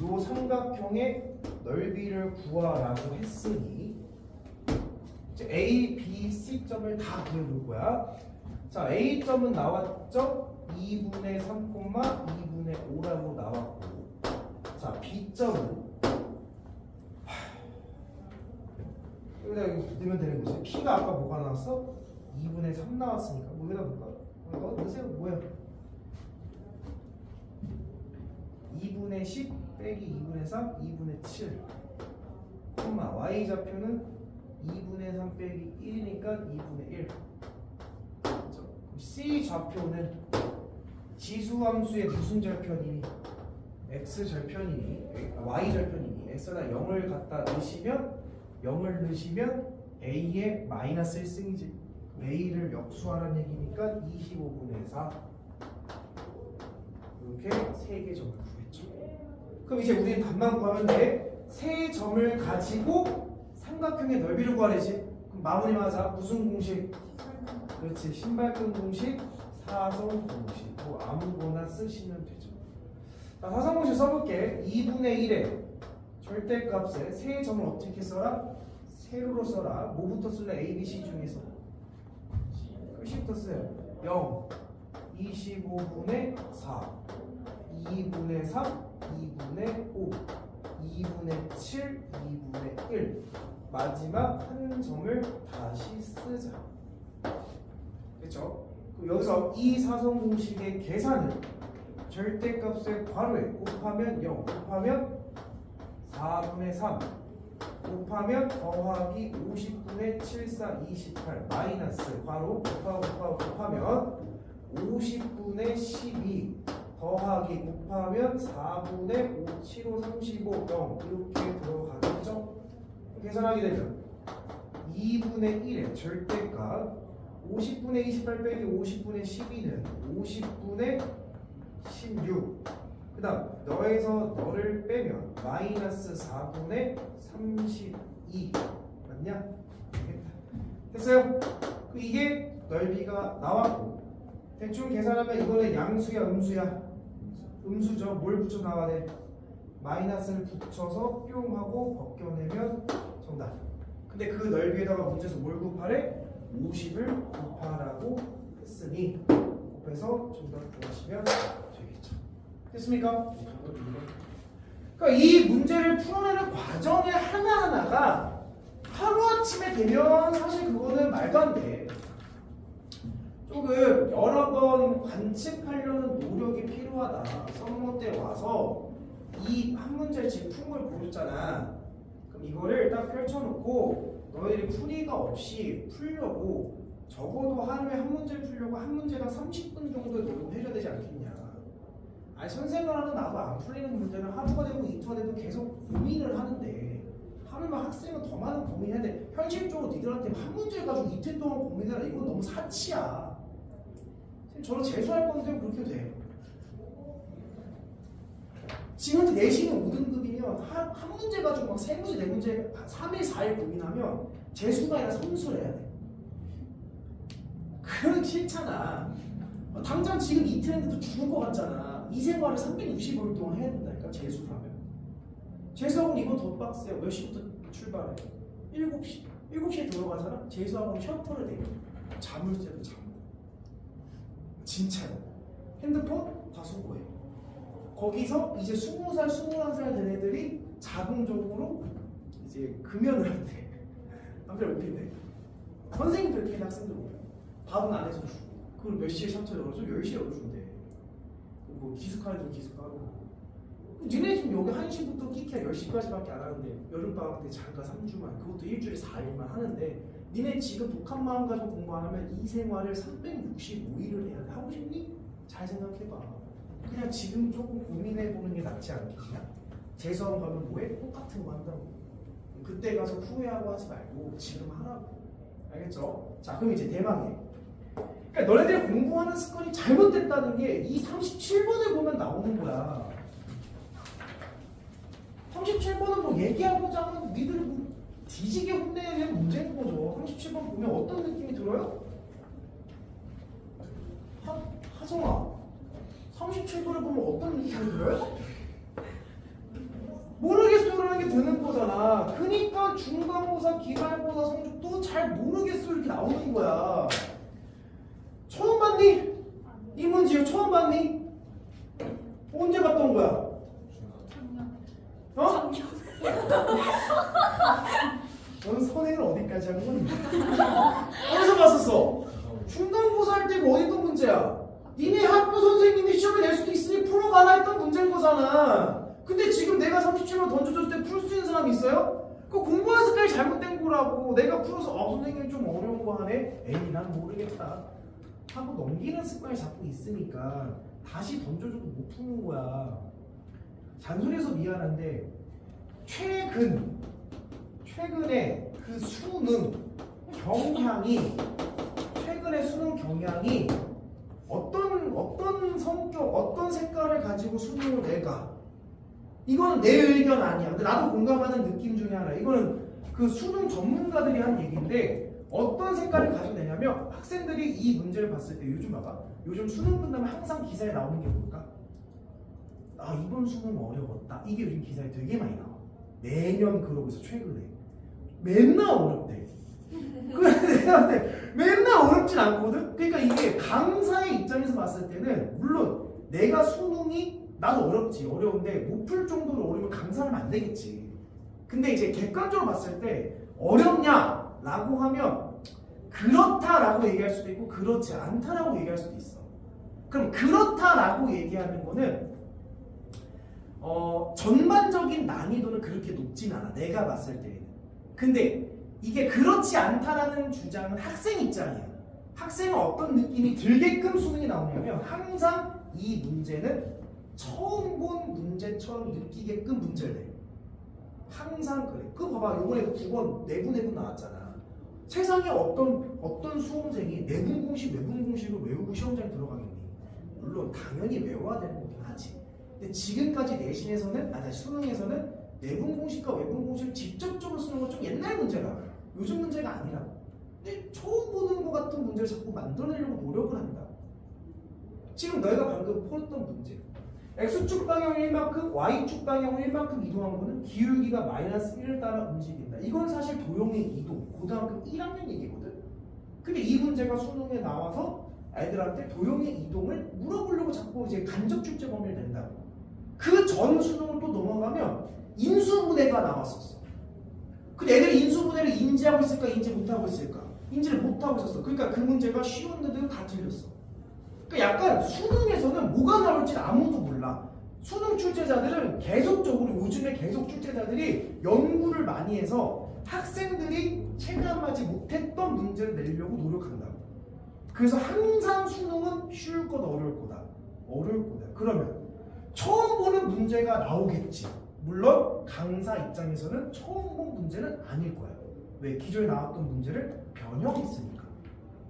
요 삼각형의 넓이를 구하라고 했으니 이제 A, B, C점을 다 구해볼 거야. 자, A점은 나왔죠? 2분의 3, 2분의 5라고 나왔고, 자, B점은 여기다 넣으면 되는 거지. P가 아까 뭐가 나왔어? 2분의 3 나왔으니까 뭐 여기다 넣을까? 넣으세요. 뭐야? 2분의 10 빼기 2분의 3, 2분의 7 Y좌표는 2분의 3 빼기 1이니까 2분의 1. 그렇죠? C좌표는 지수함수의 무슨 절편이니? X절편이니? Y절편이니? X에다 0을 갖다 넣으시면 0을 넣으시면 A의 마이너스 1승이지. A를 역수하라는 얘기니까 25분의 4. 이렇게 3개 점을 구했죠. 그럼 이제 우리는 답만 구하면 돼. 세 점을 가지고 삼각형의 넓이를 구하래지. 그럼 마무리만 하자. 무슨 공식? 그렇지. 신발끈 공식, 사선 공식. 뭐 아무거나 쓰시면 되죠. 자, 사선 공식 써볼게. 2분의 1에 절대값에 세 점을 어떻게 써라? 세로로 써라. 뭐부터 쓸래? A, B, C 중에서 끝부터 써요. 0, 25분의 4, 2분의 3, 2분의 5, 2분의 7, 2분의 1. 마지막 한 점을 다시 쓰자. 그렇죠? 그럼 여기서 이 사선 공식의 계산은 절대값의 괄호에 곱하면 0, 곱하면 4분의 3, 곱하면 더하기 50분의 7, 4, 28 마이너스 괄호 곱하면 50분의 12 더하기 곱하면 4분의 5, 7, 5, 35, 0 이렇게 들어가겠죠? 계산하게 되면 2분의 1의 절대값 50분의 28 빼기 50분의 12는 50분의 16. 그 다음 너에서 너를 빼면 마이너스 4분의 32 맞냐? 됐어요? 이게 넓이가 나왔고 대충 계산하면 이거는 양수야 음수야? 음수죠. 뭘 붙여 나와야 돼? 마이너스를 붙여서 뿅 하고 벗겨내면 정답. 근데 그 넓이에다가 문제에서 뭘 곱하래? 50을 곱하라고 했으니 곱해서 정답 구하시면 되겠죠. 됐습니까? 그러니까 이 문제를 풀어내는 과정의 하나하나가 하루아침에 되면 사실 그거는 말도 안 돼. 조금 여러 번 관측하려는 노력이 필요하다. 선모 때 와서 이 한 문제를 지금 푼 걸 보였잖아. 그럼 이거를 딱 펼쳐놓고 너희들이 풀이가 없이 풀려고 적어도 하루에 한 문제를 풀려고 한 문제당 30분 정도의 노력을 해줘야 되지 않겠냐. 아니 선생님하는 나도 안 풀리는 문제는 하루가 되고 이틀가 되고 계속 고민을 하는데 하루만 학생은 더 많은 고민해야 돼. 현실적으로 니들한테 한 문제 가지고 이틀 동안 고민해라. 이건 너무 사치야. 저는 재수할 건데 그렇게 돼. 지금 내신이 5등급이면 하면 한 문제 가지고 막 3문제 4문제 3일 4일 고민하면 재수가 아니라 선수를 해야 돼. 그건 싫잖아. 당장 지금 이 트렌드도 죽을 것 같잖아. 이 생활을 365일 동안 해야 된다니까 재수를 하면. 재수학원 이거 더 빡세요. 몇 시부터 출발해? 7시. 7시에 들어가잖아. 재수학원 셔터를 내려. 잠을 새도 잠. 진짜로. 핸드폰 다 수거해. 거기서 이제 20살, 21살 된 애들이 자동적으로 이제 금연을 한대. 남들 못 핀대. 선생님들 이렇게 학생들 오면 밥은 안 해서 주고. 그걸 몇 시에 셔터 열어줘? 10시에 열어준대. 뭐 기숙하는 데 기숙하고. 니네 지금 여기 1시부터 끼키야 10시까지밖에 안 하는데 여름방학 때 잠깐 3주만 그것도 일주일에 4일만 하는데 니네 지금 독한 마음 가지고 공부 안 하면 이 생활을 365일을 해야 돼. 하고 싶니? 잘 생각해봐. 그냥 지금 조금 고민해보는 게 낫지 않겠냐? 재수학원 가면 뭐해? 똑같은 거 한다고. 그때 가서 후회하고 하지 말고 지금 하라고. 알겠죠? 자 그럼 이제 대망해. 그러니까 너네들이 공부하는 습관이 잘못됐다는 게 이 37번을 보면 나오는 거야. 37번은 뭐 얘기하고자 하면 니들을 뭐 뒤지게 혼내는 문제인 거죠. 37번 보면 어떤 느낌이 들어요? 하정아 37번을 보면 어떤 느낌이 들어요? 모르겠어라는 게 드는 거잖아. 그러니까 중간고사, 기말고사 성적도 잘 모르겠어 이렇게 나오는 거야. 처음 봤니? 이 문제 처음 봤니? 언제 봤던 거야? 어? 넌 선행을 어디까지 한 거니? 어디서 봤었어? 중간고사 할 때 뭐 어디 던 문제야? 니네 학교 선생님이 시험에 낼 수도 있으니 풀어가라 했던 문제인 거잖아. 근데 지금 내가 37번 던져줬을 때 풀 수 있는 사람 있어요? 그 공부하는 습관이 잘못된 거라고. 내가 풀어서 선생님 좀 어려운 거 하네? 에이 난 모르겠다 하고 넘기는 습관이 자꾸 있으니까 다시 던져줘도 못 푸는 거야. 잔소리해서 미안한데 최근에 그 수능 경향이 최근에 수능 경향이 어떤 성격 어떤 색깔을 가지고 수능을 내가 이거는 내 의견 아니야. 근데 나도 공감하는 느낌 중에 하나. 이거는 그 수능 전문가들이 한 얘기인데 어떤 색깔을 가지고 내냐면 학생들이 이 문제를 봤을 때 요즘 봐봐. 요즘 수능 끝나면 항상 기사에 나오는 게 뭘까? 아 이번 수능 어려웠다. 이게 요즘 기사에 되게 많이 나와. 매년 그러고 있어. 최근에 맨날 어렵대. 그런데 내가 맨날 어렵진 않거든. 그러니까 이게 강사의 입장에서 봤을 때는 물론 내가 수능이 나도 어려운데 못 풀 정도로 어려우면 강사를 하면 안 되겠지. 근데 이제 객관적으로 봤을 때 어렵냐라고 하면 그렇다라고 얘기할 수도 있고 그렇지 않다라고 얘기할 수도 있어. 그럼 그렇다라고 얘기하는 거는 전반적인 난이도는 그렇게 높진 않아. 내가 봤을 때는. 근데 이게 그렇지 않다라는 주장은 학생 입장이야. 학생은 어떤 느낌이 들게끔 수능이 나오냐면 항상 이 문제는 처음 본 문제처럼 느끼게끔 문제를 내. 항상 그래. 그거 봐봐. 요번에 9번 내분 나왔잖아. 세상에 어떤 수험생이 내분 공식을 외우고 시험장에 들어가겠니? 물론 당연히 외워야 되는 거긴 하지. 근데 지금까지 내신에서는 수능에서는 내분 공식과 외분 공식을 직접적으로 쓰는 건 좀 옛날 문제라. 요즘 문제가 아니라. 근데 처음 보는 것 같은 문제를 자꾸 만들어내려고 노력을 한다. 지금 너희가 방금 풀었던 문제. X축 방향 1만큼, Y축 방향 1만큼 이동한 거는 기울기가 -1을 따라 움직인다. 이건 사실 도형의 이동, 고등학교 1학년 얘기거든. 근데 이 문제가 수능에 나와서 애들한테 도형의 이동을 물어보려고 자꾸 이제 간접 출제 범위를 낸다고. 그 전 수능을 또 넘어가면 인수분해가 나왔었어. 근데 애들이 인수분해를 인지하고 있을까, 인지 못하고 있을까? 인지를 못하고 있었어. 그러니까 그 문제가 쉬웠는데도 다 틀렸어. 그러니까 약간 수능에서는 뭐가 나올지 아무도 몰라. 수능 출제자들은 계속적으로 요즘에 계속 출제자들이 연구를 많이 해서 학생들이 체감하지 못했던 문제를 내려고 노력한다고. 그래서 항상 수능은 쉬울 거다 어려울 거다. 어려울 거다. 그러면 처음 보는 문제가 나오겠지. 물론 강사 입장에서는 처음 본 문제는 아닐 거야. 왜? 기존에 나왔던 문제를 변형했으니까.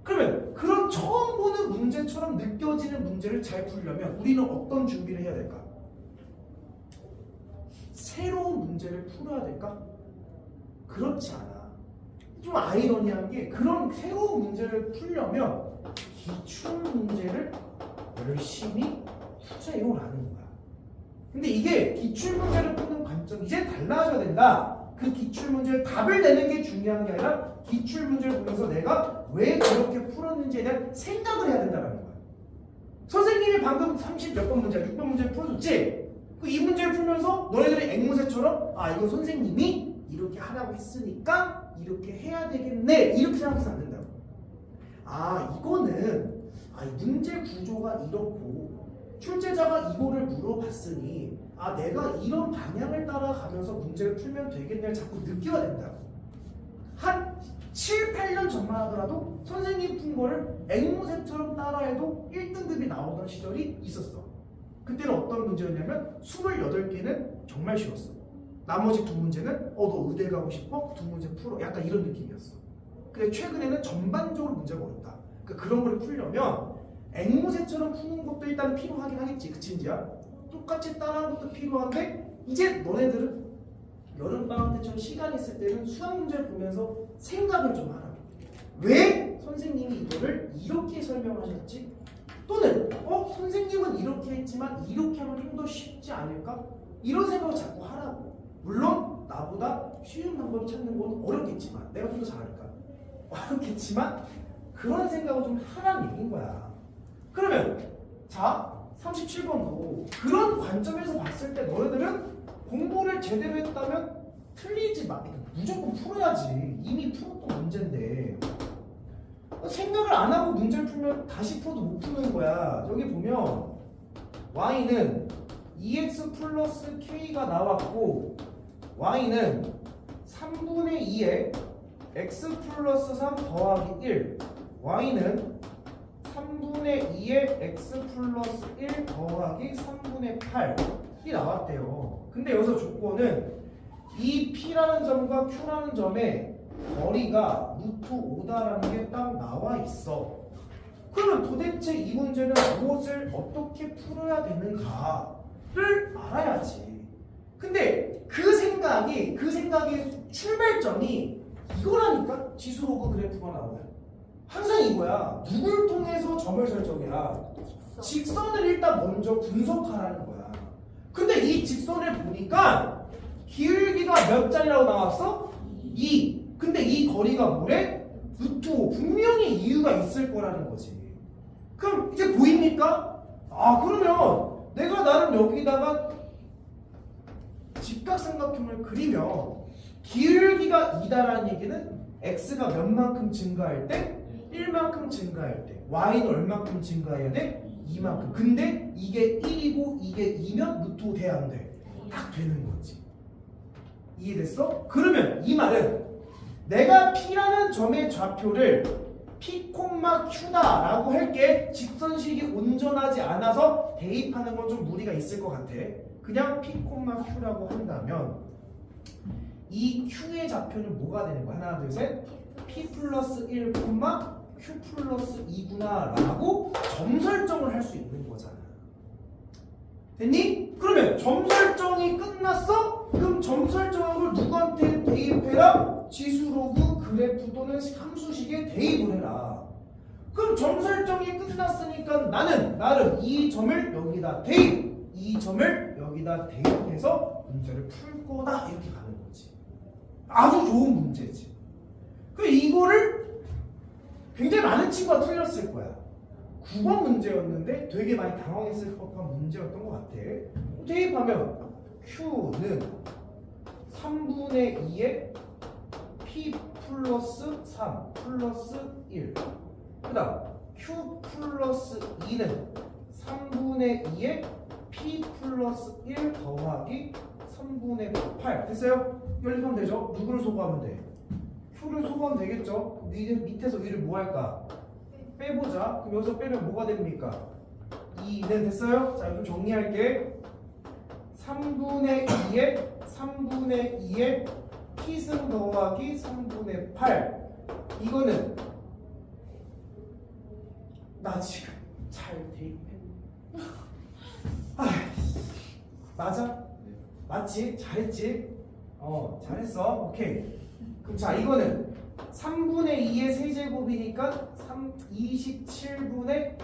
그러면 그런 처음 보는 문제처럼 느껴지는 문제를 잘 풀려면 우리는 어떤 준비를 해야 될까? 새로운 문제를 풀어야 될까? 그렇지 않아. 좀 아이러니한 게 그런 새로운 문제를 풀려면 기출 문제를 열심히 푸세요라는 거야. 근데 이게 기출 문제를 푸는 관점이 이제 달라져야 된다. 그 기출 문제의 답을 내는 게 중요한 게 아니라 기출 문제를 보면서 내가 왜 그렇게 풀었는지에 대한 생각을 해야 된다는 거야. 선생님이 방금 30몇 번 문제, 6번 문제를 풀어줬지? 이 문제를 풀면서 너희들이 앵무새처럼 아 이거 선생님이 이렇게 하라고 했으니까 이렇게 해야 되겠네 이렇게 생각해서 안 된다고. 아 이거는 이 문제 구조가 이렇고 출제자가 이거를 물어봤으니 아 내가 이런 방향을 따라가면서 문제를 풀면 되겠네를 자꾸 느껴야 된다고. 한 7, 8년 전만 하더라도 선생님 푼 거를 앵무새처럼 따라해도 1등급이 나오던 시절이 있었어. 그때는 어떤 문제였냐면 28개는 정말 쉬웠어. 나머지 2문제는 너 의대 가고 싶어? 2문제 풀어. 약간 이런 느낌이었어. 근데 최근에는 전반적으로 문제가 어렵다. 그러니까 그런 걸 풀려면 앵무새처럼 푸는 것도 일단 필요하긴 하겠지. 그친지야? 똑같이 따라하는 것도 필요한데 이제 너네들은 여름방학 때처럼 시간이 있을 때는 수학 문제를 보면서 생각을 좀 하라. 왜 선생님이 이거를 이렇게 설명하셨지? 또는 선생님은 이렇게 했지만 이렇게 하면 좀 더 쉽지 않을까? 이런 생각을 자꾸 하라고. 물론 나보다 쉬운 방법을 찾는 건 어렵겠지만 내가 좀 더 잘할까? 어렵겠지만 그런 생각을 좀 하라는 얘기인 거야. 그러면 자 37번도 그런 관점에서 봤을 때 너희들은 공부를 제대로 했다면 틀리지 마. 무조건 풀어야지. 이미 풀었던 문제인데 생각을 안 하고 문제를 풀면 다시 풀어도 못 푸는 거야. 여기 보면 y는 2x 플러스 k가 나왔고 y는 3분의 2에 x 플러스 3 더하기 1 y는 3분의 2에 x 플러스 1 더하기 3분의 8이 나왔대요. 근데 여기서 조건은 이 p라는 점과 q라는 점의 거리가 루트 5다라는 게 딱 나와 있어. 그러면 도대체 이 문제는 무엇을 어떻게 풀어야 되는가를 알아야지. 근데 그 생각의 출발점이 이거라니까. 지수로그 그래프가 나오면 항상 이거야. 누굴 통해서 점을 설정해라. 직선을 일단 먼저 분석하라는 거야. 근데 이 직선을 보니까 기울기가 몇 짜리라고 나왔어? 2. 근데 이 거리가 뭐래? 루트 5. 분명히 이유가 있을 거라는 거지. 그럼 이제 보입니까? 그러면 내가 나름 여기다가 직각삼각형을 그리면 기울기가 2다라는 얘기는 x가 몇만큼 증가할 때? 1만큼 증가할 때. y는 얼만큼 증가해야 돼? 2만큼. 근데 이게 1이고 이게 2면 루트 5 돼야 안 돼? 딱 되는 거지. 이해됐어? 그러면 이 말은 내가 P라는 점의 좌표를 P, Q다 라고 할게. 직선식이 온전하지 않아서 대입하는 건 좀 무리가 있을 것 같아. 그냥 P, Q라고 한다면 이 Q의 좌표는 뭐가 되는 거야? 하나, 둘, 셋. P 플러스 1, Q 플러스 2구나 라고 점 설정을 할 수 있는 거잖아. 됐니? 그러면 점 설정이 끝났어? 그럼 점 설정한 걸 누구한테 대입해라? 지수로그 그래프 또는 함수식에 대입을 해라. 그럼 점 설정이 끝났으니까 나는 나름 이 점을 여기다 대입, 이 점을 여기다 대입해서 문제를 풀 거다 이렇게 가는 거지. 아주 좋은 문제지. 그 이거를 굉장히 많은 친구가 틀렸을 거야. 9번 문제였는데 되게 많이 당황했을 법한 문제였던 것 같아. 대입하면 Q는 3분의 2에 P 플러스 3 플러스 1. 그 다음 Q 플러스 2는 3분의 2에 P 플러스 1 더하기 3분의 8. 됐어요? 연립하면 되죠? 누구를 소거하면 돼? Q를 소거하면 되겠죠? 밑에서 위를 뭐 할까? 빼보자. 그럼 여기서 빼면 뭐가 됩니까? 2는 됐어요? 자, 좀 정리할게. 3분의 2에 P승 더하기 3분의 8. 이거는 나 지금 잘 대입했네. 맞아? 맞지? 잘했지? 잘했어. 오케이. 그럼 자, 이거는 3분의 2의 세제곱이니까 27분의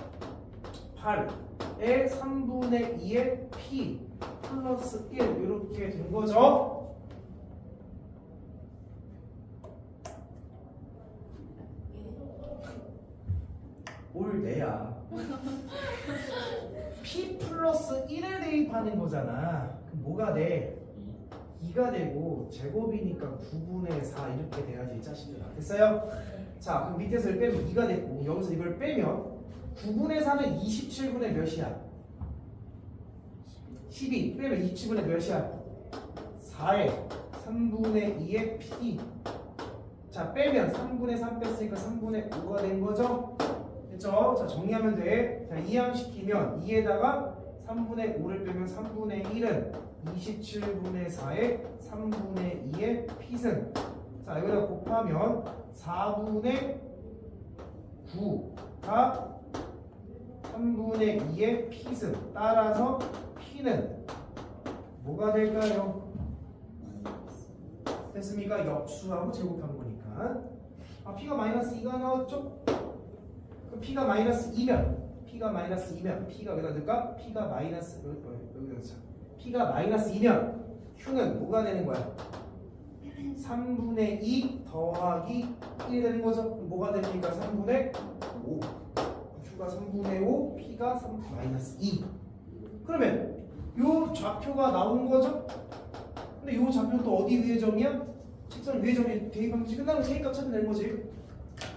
8의 3분의 2의 p 플러스 1 이렇게 된 거죠. 뭘 내야 p 플러스 1을 대입하는 거잖아. 그럼 뭐가 돼? 2가 되고 제곱이니까 9분의 4 이렇게 돼야지 이 자식들아. 됐어요? 자, 그럼 밑에서 를 빼면 2가 됐고 여기서 이걸 빼면 9분의 4는 27분의 몇이야? 12 빼면 27분의 몇이야? 4에 3분의 2의 p. 자, 빼면 3분의 3 뺐으니까 3분의 5가 된 거죠? 됐죠? 자, 정리하면 돼. 자, 이항시키면 2에다가 3분의 5를 빼면 3분의 1은 27분의 4에 3분의 2의 p승. 자, 여기다 곱하면 4분의 9가 3분의 2의 p승. 따라서 p는 뭐가 될까요? 됐습니까? 역수하고 제곱한 거니까. p가 마이너스 2가 나왔죠? 그럼 p가 마이너스 2면 p가 마이너스 2면 p가 여기다 넣을까? p가 마이너스 여기다 넣자. p가 마이너스 2면 q는 뭐가 되는 거야? 3분의 2 더하기 1이 되는 거죠? 그럼 뭐가 됩니까? 3분의 5. q가 3분의 5, p가 3 마이너스 2. 그러면 요 좌표가 나온 거죠? 근데 요 좌표는 또 어디 위의 점이야? 직선 위의 점이 대입하면 끝나면 k값 찾으면 되는 거지.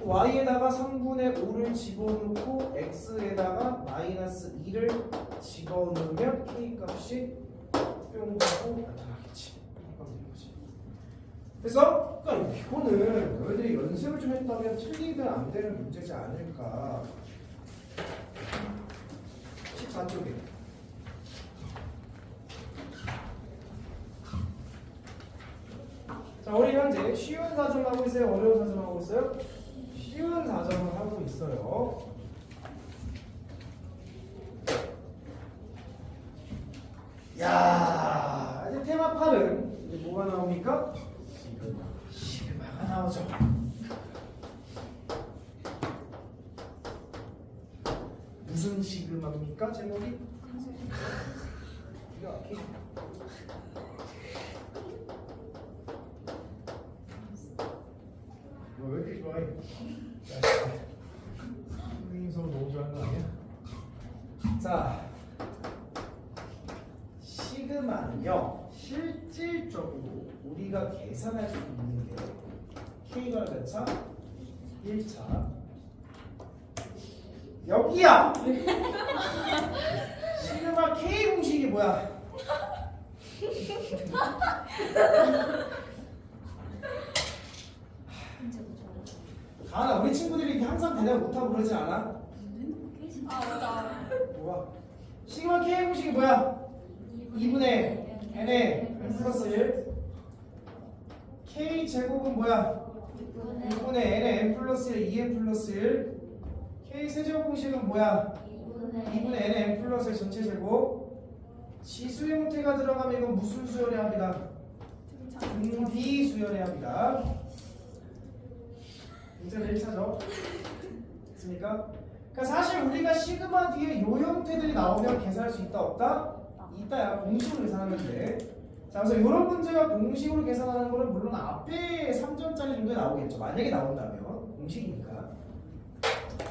y에다가 3분의 5를 집어넣고 x에다가 마이너스 2를 집어넣으면 k값이 뿅 하고 나타나겠지. 그래서 그러니까 이거는 너희들이 연습을 좀 했다면 틀리면 안 되는 문제지 않을까. 14쪽에 자, 우리 현재 쉬운 사정 하고 있어요? 어려운 사정 하고 있어요? 쉬운 사정을 하고 있어요. 야, 이제 테마 8은 이제 뭐가 나옵니까? 시그마가 나오죠. 무슨 시그마입니까? 제목이? 이거 앞에. 왜 이렇게 좋아해? 선생님 서로 너무 좋아하는 거 아니야? 자, 시그마는요 실질적으로 우리가 계산할 수 있는 게 K가 몇 차? 1차. 여기야! 시그마 K 공식이 뭐야? 가은아, 우리 친구들이 이렇게 항상 대답 못하고 그러지 않아? 아 맞아. 뭐야? 시그마 K 공식이 뭐야? 2분의 n에 n 플러스 1. K 제곱은 뭐야? 6분의 n에 n 플러스 1, 2n 플러스 1. K 세제곱 공식은 뭐야? 2분의 n에 n 플러스 1 전체 제곱. 지수 형태가 들어가면 이건 무슨 수열해야 합니다? 등비 수열해야 합니다. 문제는 1차죠. 됐습니까? 그러니까 사실 우리가 시그마 뒤에 요 형태들이 나오면 계산할 수 있다 없다? 있다야. 공식으로 계산하면 돼. 자, 그래서 이런 문제가 공식으로 계산하는 거는 물론 앞에 3점짜리 정도에 나오겠죠. 만약에 나온다면 공식이니까.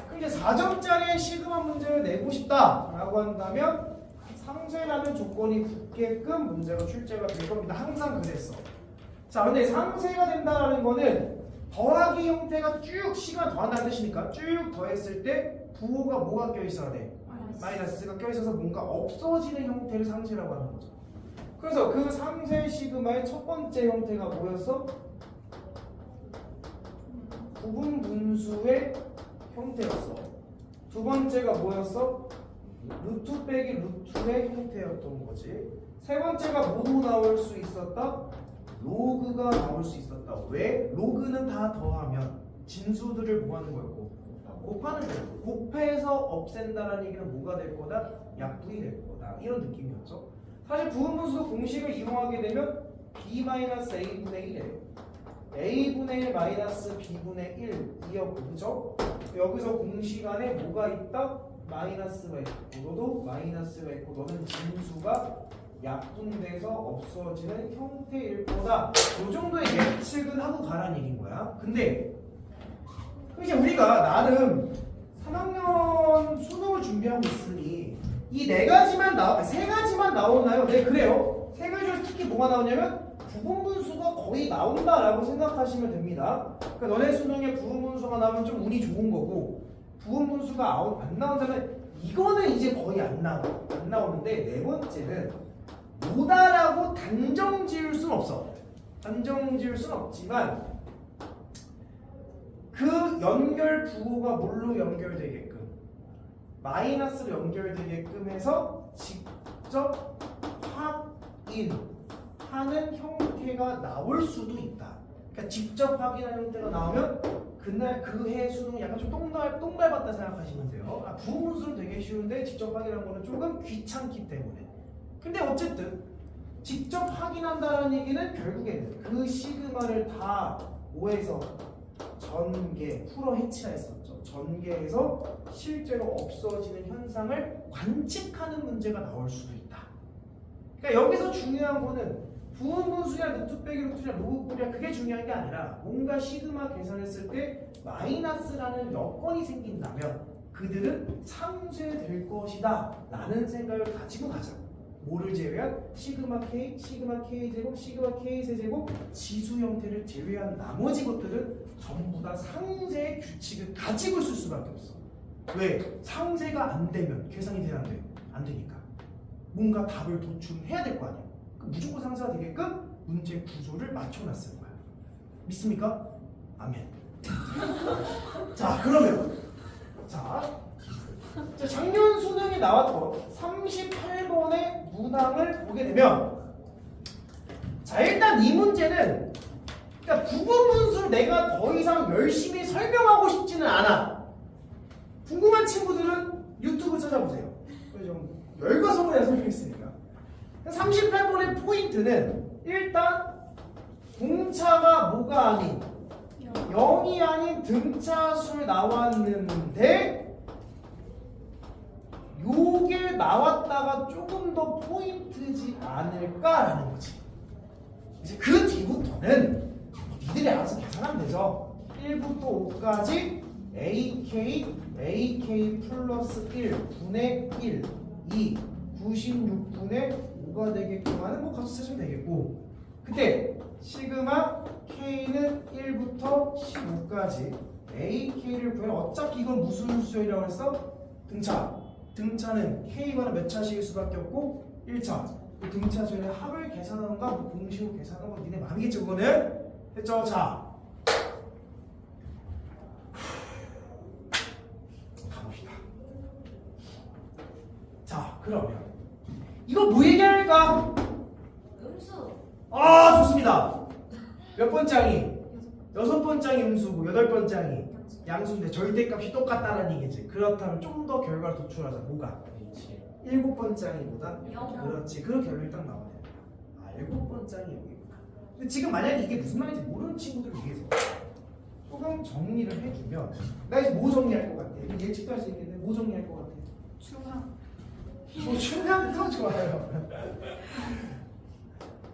그럼 이제 4점짜리 시그마 문제를 내고 싶다라고 한다면 상쇄라는 조건이 붙게끔 문제가 출제가 될 겁니다. 항상 그랬어. 자, 근데 상쇄가 된다라는 거는 더하기 형태가 쭉 시그마 더한다는 뜻이니까 쭉 더했을 때 부호가 뭐가 껴있어야 돼? 마이너스가 껴있어서 뭔가 없어지는 형태를 상쇄라고 하는 거죠. 그래서 그 상쇄 시그마의 첫 번째 형태가 뭐였어? 부분 분수의 형태였어. 두 번째가 뭐였어? 루트 빼기 루트의 형태였던 거지. 세 번째가 뭐도 나올 수 있었다? 로그가 나올 수 있었다. 왜? 로그는 다 더하면 진수들을 뭐 하는 거였고? 곱하는 거였고. 곱해서 없앤다라는 얘기는 뭐가 될 거다? 약분이 될 거다. 이런 느낌이었죠. 사실 부분분수 공식을 이용하게 되면 b-a분의 1이에요. a분의 1 마이너스 b분의 1 이었고 그죠? 여기서 공식 안에 뭐가 있다? 마이너스가 있고 너도 마이너스가 있고 너는 진수가 약분돼서 없어지는 형태일 거다. 이 정도의 예측은 하고 가라는 얘기인 거야. 근데 이제 우리가 나름 3학년 수능을 준비하고 있으니 이 네 가지만 세 가지만 나오나요? 네 그래요. 세 가지 중에서 특히 뭐가 나오냐면 부분분수가 거의 나온다라고 생각하시면 됩니다. 그러니까 너네 수능에 부분분수가 나오면 좀 운이 좋은 거고 부분분수가 안 나온다면 이거는 이제 거의 안 나오는데 네 번째는 뭐다라고 단정 지을 수는 없어. 단정 지을 수는 없지만 그 연결 부호가 뭘로 연결되게끔 마이너스로 연결되게끔 해서 직접 확인하는 형태가 나올 수도 있다. 그러니까 직접 확인하는 형태가 나오면 그날 그 해 수능 약간 좀 똥밟았다 생각하시면 돼요. 부분분수는 되게 쉬운데 직접 확인하는 거는 조금 귀찮기 때문에. 근데 어쨌든 직접 확인한다는 얘기는 결국에는 그 시그마를 다 5에서 전개, 풀어 해치라 했었죠. 전개해서 실제로 없어지는 현상을 관측하는 문제가 나올 수도 있다. 그러니까 여기서 중요한 거는 부분분수냐 루트 빼기 루트냐 로그꼴이냐 그게 중요한 게 아니라 뭔가 시그마 계산했을 때 마이너스라는 여건이 생긴다면 그들은 상쇄될 것이다 라는 생각을 가지고 가자. 뭐를 제외한 시그마 k, 시그마 k 제곱, 시그마 k 세제곱 지수 형태를 제외한 나머지 것들은 전부 다 상쇄의 규칙을 가지고 있을 수밖에 없어. 왜? 상쇄가 안 되면 계산이 돼야 안 돼? 안 되니까 뭔가 답을 도출해야 될 거 아니야. 무조건 상쇄가 되게끔 문제 구조를 맞춰놨을 거야. 믿습니까? 아멘. 자 그러면 자 작년 수능에 나왔던 38번의 문항을 보게 되면 자 일단 이 문제는 그러니까 부분분수를 내가 더 이상 열심히 설명하고 싶지는 않아. 궁금한 친구들은 유튜브 찾아보세요. 좀 열과성을 내가 설명했으니까. 38번의 포인트는 일단 공차가 뭐가 아닌 0이 아닌 등차수를 나왔는데 요게 나왔다가 조금 더 포인트지 않을까라는 거지. 이제 그 뒤부터는 니들이 알아서 계산하면 되죠. 1부터 5까지 AK 플러스 1 분의 1 2 96분의 5가 되게끔 하는 거 가서 쓰시면 되겠고 그때 시그마 K는 1부터 15까지 AK를 구해라. 어차피 이건 무슨 수열이라고 했어? 등차는 K와는 몇 차식일 수밖에 없고 1차 그 등차 수열의 합을 계산하는 거 뭐 공식으로 계산하는 거 니네 마음이겠지 그거는? 했죠? 자 가봅시다. 자 그러면 이거 뭐 얘기할까? 음수. 아 좋습니다. 몇 번장이? 6번장이 음수고 8번장이 양수인데 절대값이 똑같다는 얘기지. 그렇다면 좀 더 결과를 도출하자. 뭐가? 7번장이 뭐다? 그렇지. 그런 결론이 딱 나와야 돼. 7번장이 여기구나. 근데 지금 만약에 이게 무슨 말인지 모르는 친구들을 위해서 조금 정리를 해주면 나 이제 뭐 정리할 것 같아? 예측도 할 수 있겠는데 뭐 정리할 것 같아? 중앙. 중량도 좋아요.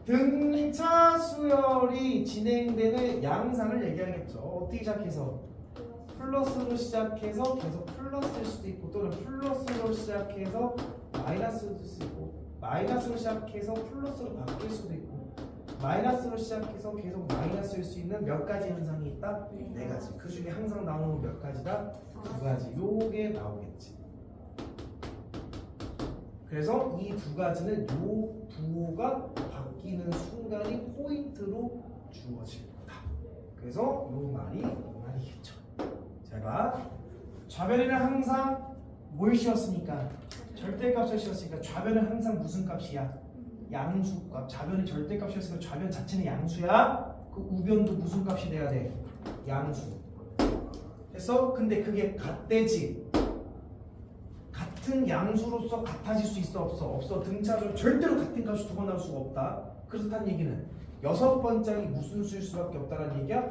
등차 수열이 진행되는 양상을 얘기하겠죠. 어떻게 시작해서? 플러스로 시작해서 계속 플러스일 수도 있고 또는 플러스로 시작해서 마이너스일 수도 있고 마이너스로 시작해서 플러스로 바뀔 수도 있고 마이너스로 시작해서 계속 마이너스일 수 있는 몇 가지 현상이 있다? 네 가지. 그 중에 항상 나오는 몇 가지다? 2가지. 요게 나오겠지. 그래서 이 2가지는 요 부호가 바뀌는 순간이 포인트로 주어질 거다. 그래서 요 말이겠죠. 잘 봐. 좌변에는 항상 뭘 씌웠으니까? 절대값을 씌웠으니까 좌변은 항상 무슨 값이야? 양수값. 좌변이 절대값이었으니까 좌변 자체는 양수야. 그 우변도 무슨 값이 돼야 돼? 양수. 됐어? 근데 그게 같대지. 같은 양수로서 같아질 수 있어 없어? 없어. 등차로 절대로 같은 값이 두 번 나올 수가 없다. 그렇다는 얘기는 6번장이 무슨 수일 수밖에 없다는 얘기야?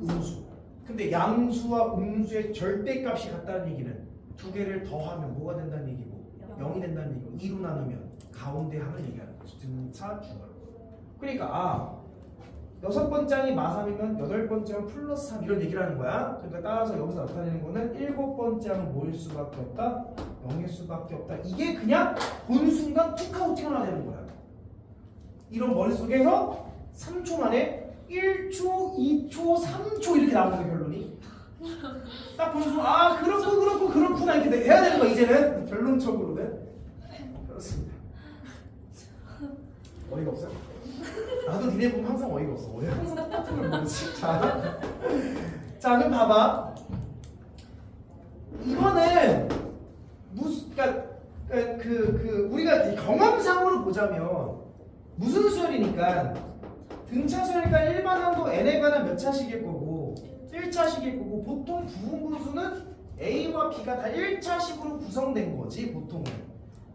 음수. 근데 양수와 음수의 절대값이 같다는 얘기는 두 개를 더하면 뭐가 된다는 얘기고 0이 된다는 얘기고 2로 나누면 가운데 함을 얘기하는 거지. 등차 중괄. 그러니까 6번장이 마3이면 8번장은 플러스 3 이런 얘기를 하는 거야. 그러니까 따라서 여기서 나타내는 거는 7번장은 뭐일 수밖에 없다? 0일 수밖에 없다. 이게 그냥 본 순간 툭 하고 튀어나오는 거야. 이런 머릿속에서 3초 만에 1초, 2초, 3초 이렇게 나오는 결론이. 딱 본 순간 그렇구나 이렇게 해야 되는 거야 이제는. 결론적으로는. 그렇습니다. 어이가 없어요? 나도 니네 보면 항상 어이가 없어. 왜 항상 똑같은 걸 모르지? 자, 그럼 봐봐. 이거는 우리가 경험상으로 보자면 무슨 수열이니까 등차 수열이니까 일반항도 n에 관한 몇 차식일 거고 1차식일 거고 보통 부분분수는 a와 b가 다 1차식으로 구성된 거지 보통은.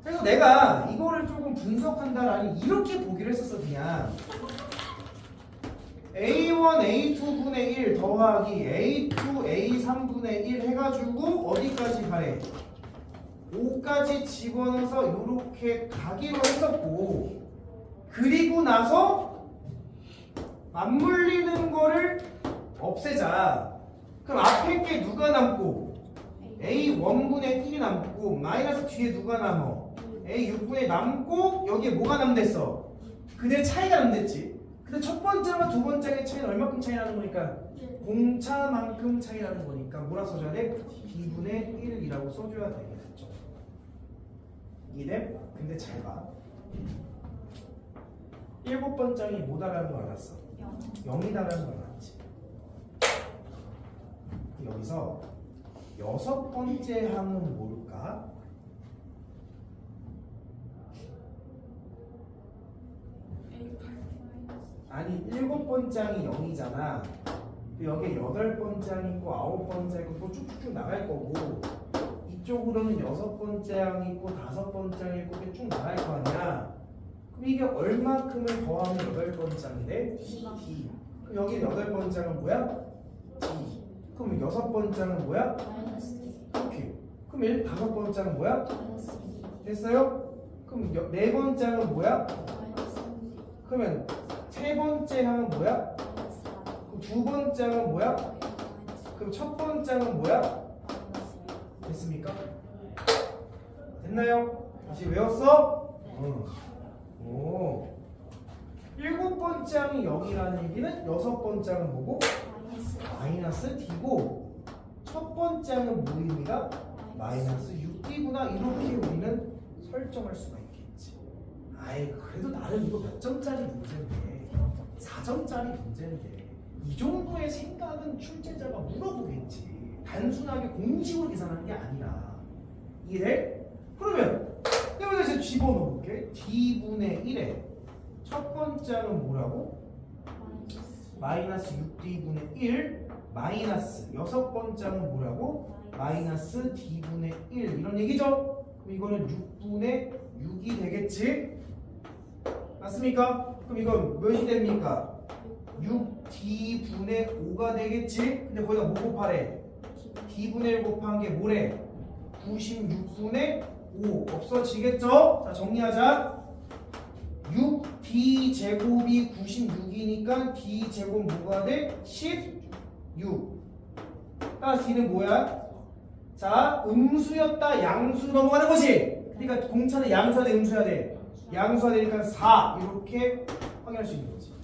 그래서 내가 이거를 조금 분석한다라니 이렇게 보기로 했었어. 그냥 A1 A2분의 1 더하기 A2 A3분의 1 해가지고 어디까지 가래? 5까지 집어넣어서 이렇게 가기로 했었고, 그리고 나서 맞물리는 거를 없애자. 그럼 앞에 게 누가 남고 A1분의 1이 남고 마이너스 뒤에 누가 남어? A6분의 남고 여기에 뭐가 남댔어? 그대 차이가 남댔지. 근데 첫 번째와 두 번째의 차이는 얼마큼 차이 나는 거니까? 공차만큼 차이 나는 거니까 뭐라 써줘야 돼? B분의 1이라고 써줘야 되겠죠. 이래? 근데 잘 봐. 7번장이 뭐다라는 거 알았어? 0이다라는 걸 알았지. 여기서 6번째 항은 뭘까? 아니 7번장이 0이잖아. 여기에 8번장 있고 9번장 있고 또 쭉쭉쭉 나갈 거고, 이쪽으로는 6번장 있고 5번장 있고 이렇게 쭉 나갈 거 아니야. 그럼 이게 얼마큼을 더하면 8번장인데? D. 그럼 여기 8번장은 뭐야? D. 그럼 6번장은 뭐야? 오케이. 그럼 5번장은 뭐야? 됐어요? 그럼 4번장은 뭐야? 그러면 3번째 항은 뭐야? 그럼 2번장은 뭐야? 그럼 첫 번장은 뭐야? 됐습니까? 됐나요? 다시 외웠어? 응. 오. 7번장이 0이라는 얘기는 6번장은 뭐고? 마이너스 D고, 첫 번장은 뭐입니다? 마이너스 6D구나. 이렇게 우리는 설정할 수가 있겠지. 아이 그래도 나름 이거 몇 점짜리 문제인데, 4점짜리 문제인데 이 정도의 생각은 출제자가 물어보겠지. 단순하게 공식으로 계산하는 게 아니라. 이해돼? 그러면 내가 이제 집어넣을게. D분의 1에 첫 번째는 뭐라고? 마이너스 6D분의 1 마이너스 6번째는 뭐라고? 마이너스 D분의 1 이런 얘기죠? 그럼 이거는 6분의 6이 되겠지? 맞습니까? 그럼 이건 몇이 됩니까? 6D분의 5가 되겠지? 근데 거기다 뭐 곱하래? D분의 1 곱한 게 뭐래? 96분의 5 없어지겠죠? 자 정리하자. 6D 제곱이 96이니까 D 제곱 뭐가 돼? 16. 따라서 D는 뭐야? 자 음수였다 양수로 넘어가는 거지. 그러니까 공차는 양수해야 돼 음수해야 돼? 양수해야 되니까 4 이렇게 확인할 수 있는 거지.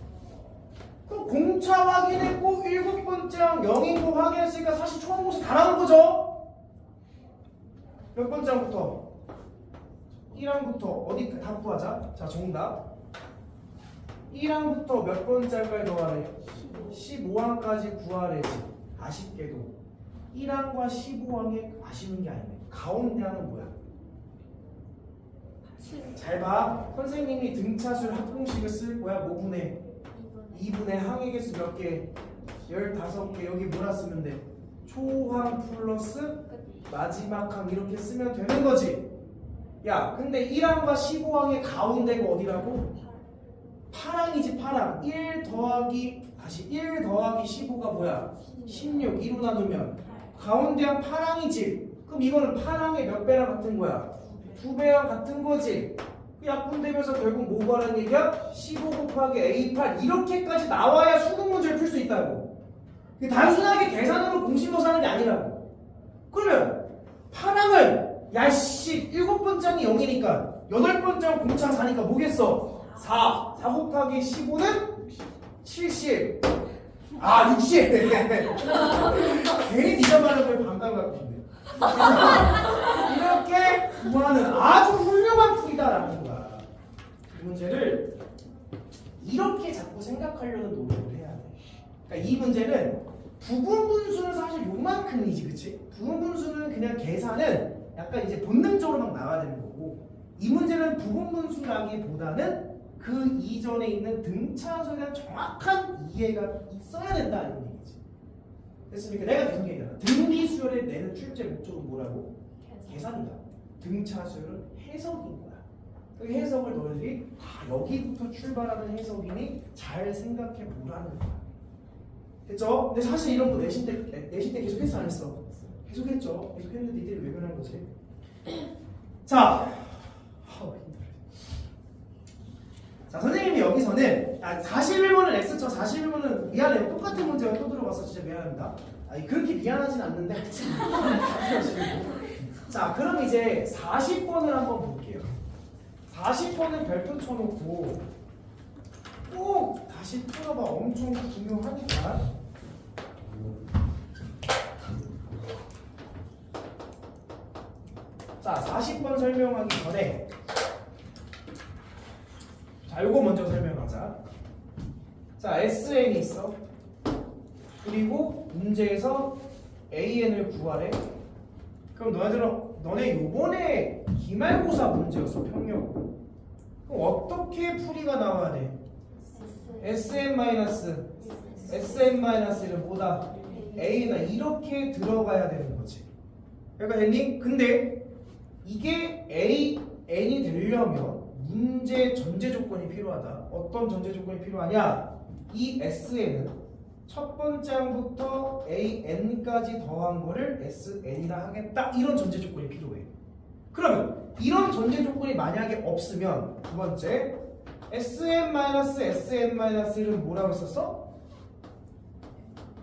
그럼 공차 확인했고 7번째 항 0인 거 확인했으니까 사실 초항공식 다 나온 거죠? 몇 번째 항부터? 1항부터 어디 다 구하자. 자 정답 1항부터 몇 번째까지 넣어라래? 15항까지 구하래지. 아쉽게도 1항과 15항에 아쉬운 게 아니네. 가운데 항은 뭐야? 잘 봐. 선생님이 등차술 합공식을 쓸 거야. 뭐 분의? 2분의 항의 개수 몇 개? 15개. 여기 뭐라 쓰면 돼? 초항 플러스 마지막 항 이렇게 쓰면 되는 거지. 야 근데 1항과 15항의 가운데가 어디라고? 파랑이지 파랑. 1 더하기 15가 뭐야? 16. 2로 나누면 가운데 한 파랑이지. 그럼 이거는 파랑의 몇 배랑 같은 거야? 2배랑 같은 거지. 그 약분되면서 결국 뭐 구하라는 얘기야? 15 곱하기 A8 이렇게까지 나와야 수능 문제를 풀 수 있다고. 단순하게 계산으로 공식으로 하는 게 아니라고. 그러면 파랑은 야씨 7번장이 0이니까 8번장 공차 4니까 뭐겠어? 4 곱하기 15는 70. 아 60. 괜히 니가 말한 거에 반감 갖고 있네. 이렇게 구하는 아주 훌륭한 풀이다라는 거야. 이 문제를 이렇게 자꾸 생각하려는 노력을 해야 돼. 그러니까 이 문제는 부분분수는 사실 요만큼이지, 그치? 부분분수는 그냥 계산은 약간 이제 본능적으로 막 나와야 되는 거고, 이 문제는 부분분수라기보다는 그 이전에 있는 등차수에 대한 정확한 이해가 있어야 된다 이런 얘기지. 됐습니까? 내가 계속 얘기하잖아. 등비수열에 내는 출제 목적은 뭐라고? 계산이다. 등차수열은 해석인 거야. 그 해석을 너희들이 다 여기부터 출발하는 해석이니 잘 생각해 보라는 거야. 됐죠? 근데 사실 이런 거 내신 때 계속 했어 안 했어? 계속 했죠. 계속 했는데 이들이 왜 그러는 거지? 자, 자 선생님이 여기서는 41번은 X쳐 41번은 미안해요. 똑같은 문제가 또 들어와서 진짜 미안합니다. 아니 그렇게 미안하진 않는데 자 그럼 이제 40번을 한번 볼게요. 40번은 별표 쳐놓고 꼭 다시 풀어봐. 엄청 중요하니까. 자 40번 설명하기 전에 자 요거 먼저 설명하자. 자 SN이 있어. 그리고 문제에서 AN을 구하래. 그럼 너네 요번에 기말고사 문제였어. 평형. 그럼 어떻게 풀이가 나와야 돼? SN-SN-는 뭐다? A다. 이렇게 들어가야 되는 거지. 그러니까 됐니? 근데 이게 N이 되려면 문제 전제 조건이 필요하다. 어떤 전제 조건이 필요하냐? 이 SN은 첫 번째 항부터 AN까지 더한 거를 SN이라 하겠다. 이런 전제 조건이 필요해. 그러면 이런 전제 조건이 만약에 없으면 두 번째 SN-SN-는 뭐라고 했었어?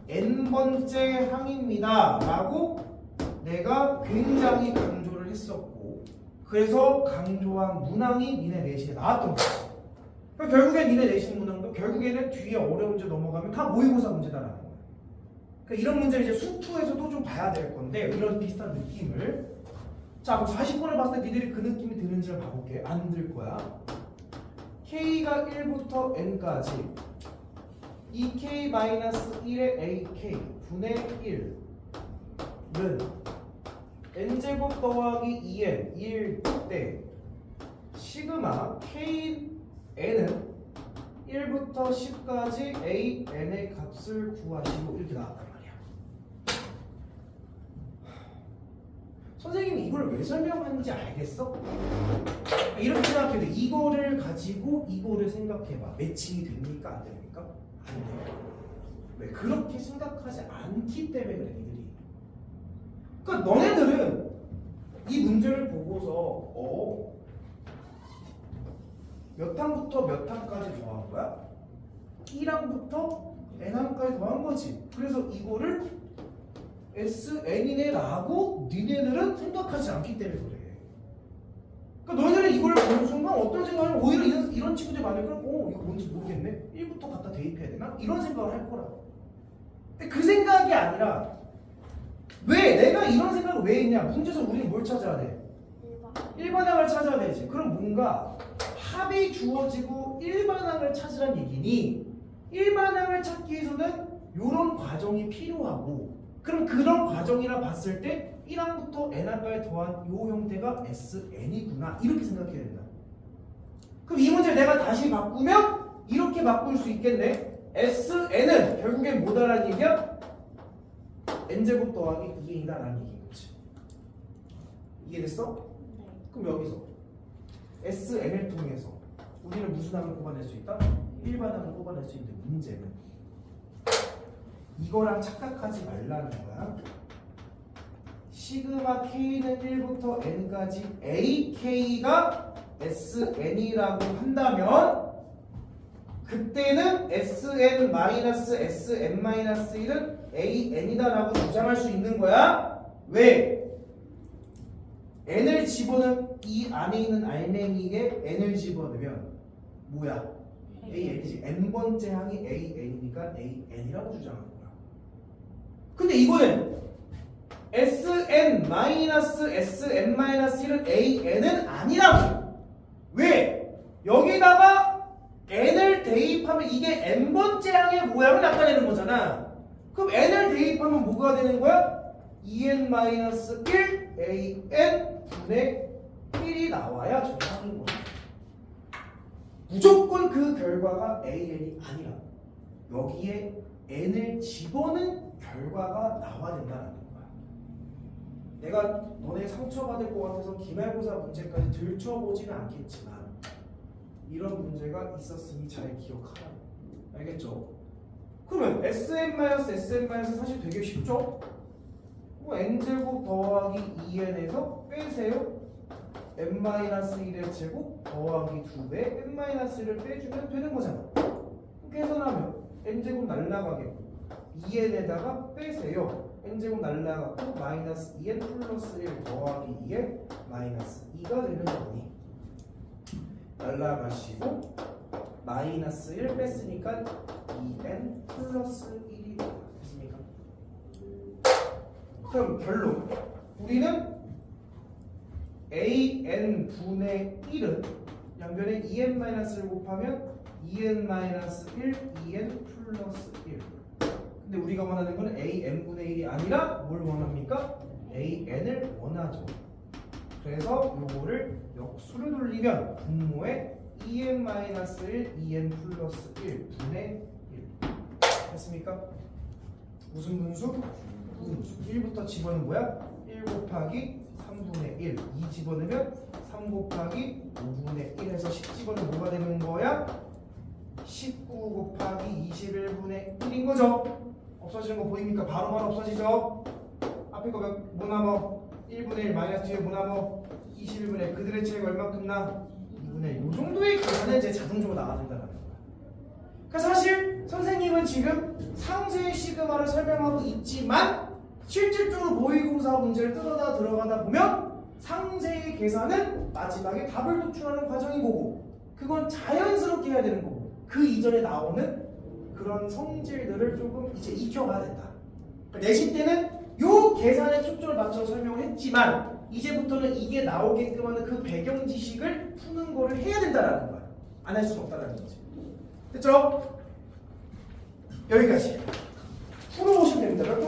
N번째 항입니다 라고 내가 굉장히 강조를 했었고, 그래서 강조한 문항이 니네 내신에 나왔던 거야. 그러니까 결국엔 니네 내신 문항도 결국에는 뒤에 어려운 문제 넘어가면 다 모의고사 문제다라는 거야. 그러니까 이런 문제를 이제 수투에서도 좀 봐야 될 건데, 이런 비슷한 느낌을. 자 그럼 40번을 봤을 때 니들이 그 느낌이 드는지를 봐볼게. 안 들 거야. K가 1부터 N까지 이 K-1의 AK 분의 1은 N제곱 더하기 2N 1 때 시그마 KN은 1부터 10까지 AN의 값을 구하시고 이렇게 나왔단 말이야. 선생님이 이걸 왜 설명하는지 알겠어? 이렇게 생각해도 돼. 이거를 가지고 이거를 생각해봐. 매칭이 됩니까? 안 됩니까? 안 돼. 왜? 그렇게 생각하지 않기 때문에 그래 니들이. 그러니까 너네들은 이 문제를 보고서 몇 항부터 몇 항까지 더한 거야? 1항부터 n항까지 더한 거지. 그래서 이거를 SN이네 라고 니네들은 생각하지 않기 때문에 그래. 그러니까 너희들은 이걸 보는 순간 어떤 생각을 하면 오히려 이런 친구들이 많으니까 이거 뭔지 모르겠네? 1부터 갖다 대입해야 되나? 이런 생각을 할 거라고. 근데 그 생각이 아니라 왜 내가 이런 생각을 왜 했냐? 문제에서 우리는 뭘 찾아야 돼? 일반항을 찾아야 되지. 그럼 뭔가 합이 주어지고 일반항을 찾으란 얘기니, 일반항을 찾기 위해서는 이런 과정이 필요하고, 그럼 그런 과정이라 봤을 때 1항부터 n항까지 더한 이 형태가 SN이구나 이렇게 생각해야 된다. 그럼 이 문제를 내가 다시 바꾸면 이렇게 바꿀 수 있겠네. SN은 결국엔 뭐다라는 얘기야? n제곱 더하기 2n이다 라는 얘기인 거지. 이해됐어? 그럼 여기서 SN을 통해서 우리는 무슨 항을 뽑아낼 수 있다? 일반항을 뽑아낼 수 있는데 문제는 이거랑 착각하지 말라는 거야. 시그마 K는 1부터 N까지 AK가 SN이라고 한다면 그때는 SN-SM-1은 AN이다라고 주장할 수 있는 거야. 왜? N을 집어넣으면 이 안에 있는 알맹이에 N을 집어넣으면 뭐야? AN이지. N번째 항이 AN이니까 AN이라고 주장하는 거야. 근데 이거는 SN-SM-1은 AN은 아니라고. 왜? 여기다가 N을 대입하면 이게 N번째 항의 모양을 나타내는 거잖아. 그럼 N을 대입하면 뭐가 되는 거야? 2n-1 AN 분의 1이 나와야 정상인 거야. 무조건 그 결과가 AN이 아니라 여기에 N을 집어넣은 결과가 나와야 된다는 거야. 내가 너네 상처받을 것 같아서 기말고사 문제까지 들춰보지는 않겠지만 이런 문제가 있었으니 잘 기억하라. 알겠죠? 그러면 SM-SM- 사실 되게 쉽죠? 뭐 n제곱 더하기 2n에서 빼세요. n-1의 제곱 더하기 2배 n-1을 빼주면 되는 거잖아. 계산하면 n제곱 날라가겠고 2n에다가 빼세요. n제곱 날라가고 마이너스 2n 플러스 1 더하기 2에 마이너스 2가 되는 거니 날라가시고 마이너스 1 뺐으니까 2n 플러스 1이 됐습니까? 그럼 결론 우리는 an 분의 1은 양변에 2n-을 곱하면 2n-1 2n 플러스 1 근데 우리가 원하는 건 an분의 1이 아니라 뭘 원합니까? an을 원하죠. 그래서 요거를 역수를 돌리면 분모에 2n-1 2n 플러스 1 분의 1 됐습니까? 무슨 분수? 분수 1부터 집어넣은 거야? 1 곱하기 3분의 1 2 집어넣으면 3 곱하기 5분의 1에서 10 집어넣으면 뭐가 되는 거야? 19 곱하기 21분의 1인 거죠? 없어지는 거 보입니까? 바로바로 없어지죠? 앞에 거 뭐 남어? 1분의 1 마이너스 뒤에 뭐 남어? 21분의 1 그들의 차이가 얼마큼 나? 2분의 1 이 정도의 계산은 이제 자동적으로 나가준다는 거야. 그러니까 사실 선생님은 지금 상세의 시그마를 설명하고 있지만 실질적으로 모의고사 문제를 뜯어다 들어가다 보면 상세의 계산은 마지막에 답을 도출하는 과정인 거고 그건 자연스럽게 해야 되는 거고 그 이전에 나오는 그런 성질들을 조금 이제 익혀가야 된다. 그러니까 내신 때는 요 계산에 초점을 맞춰서 설명을 했지만 이제부터는 이게 나오게끔 하는 그 배경 지식을 푸는 거를 해야 된다라는 거야. 안 할 수는 없다라는 거지. 됐죠? 여기까지 풀어보시면 됩니다. 몇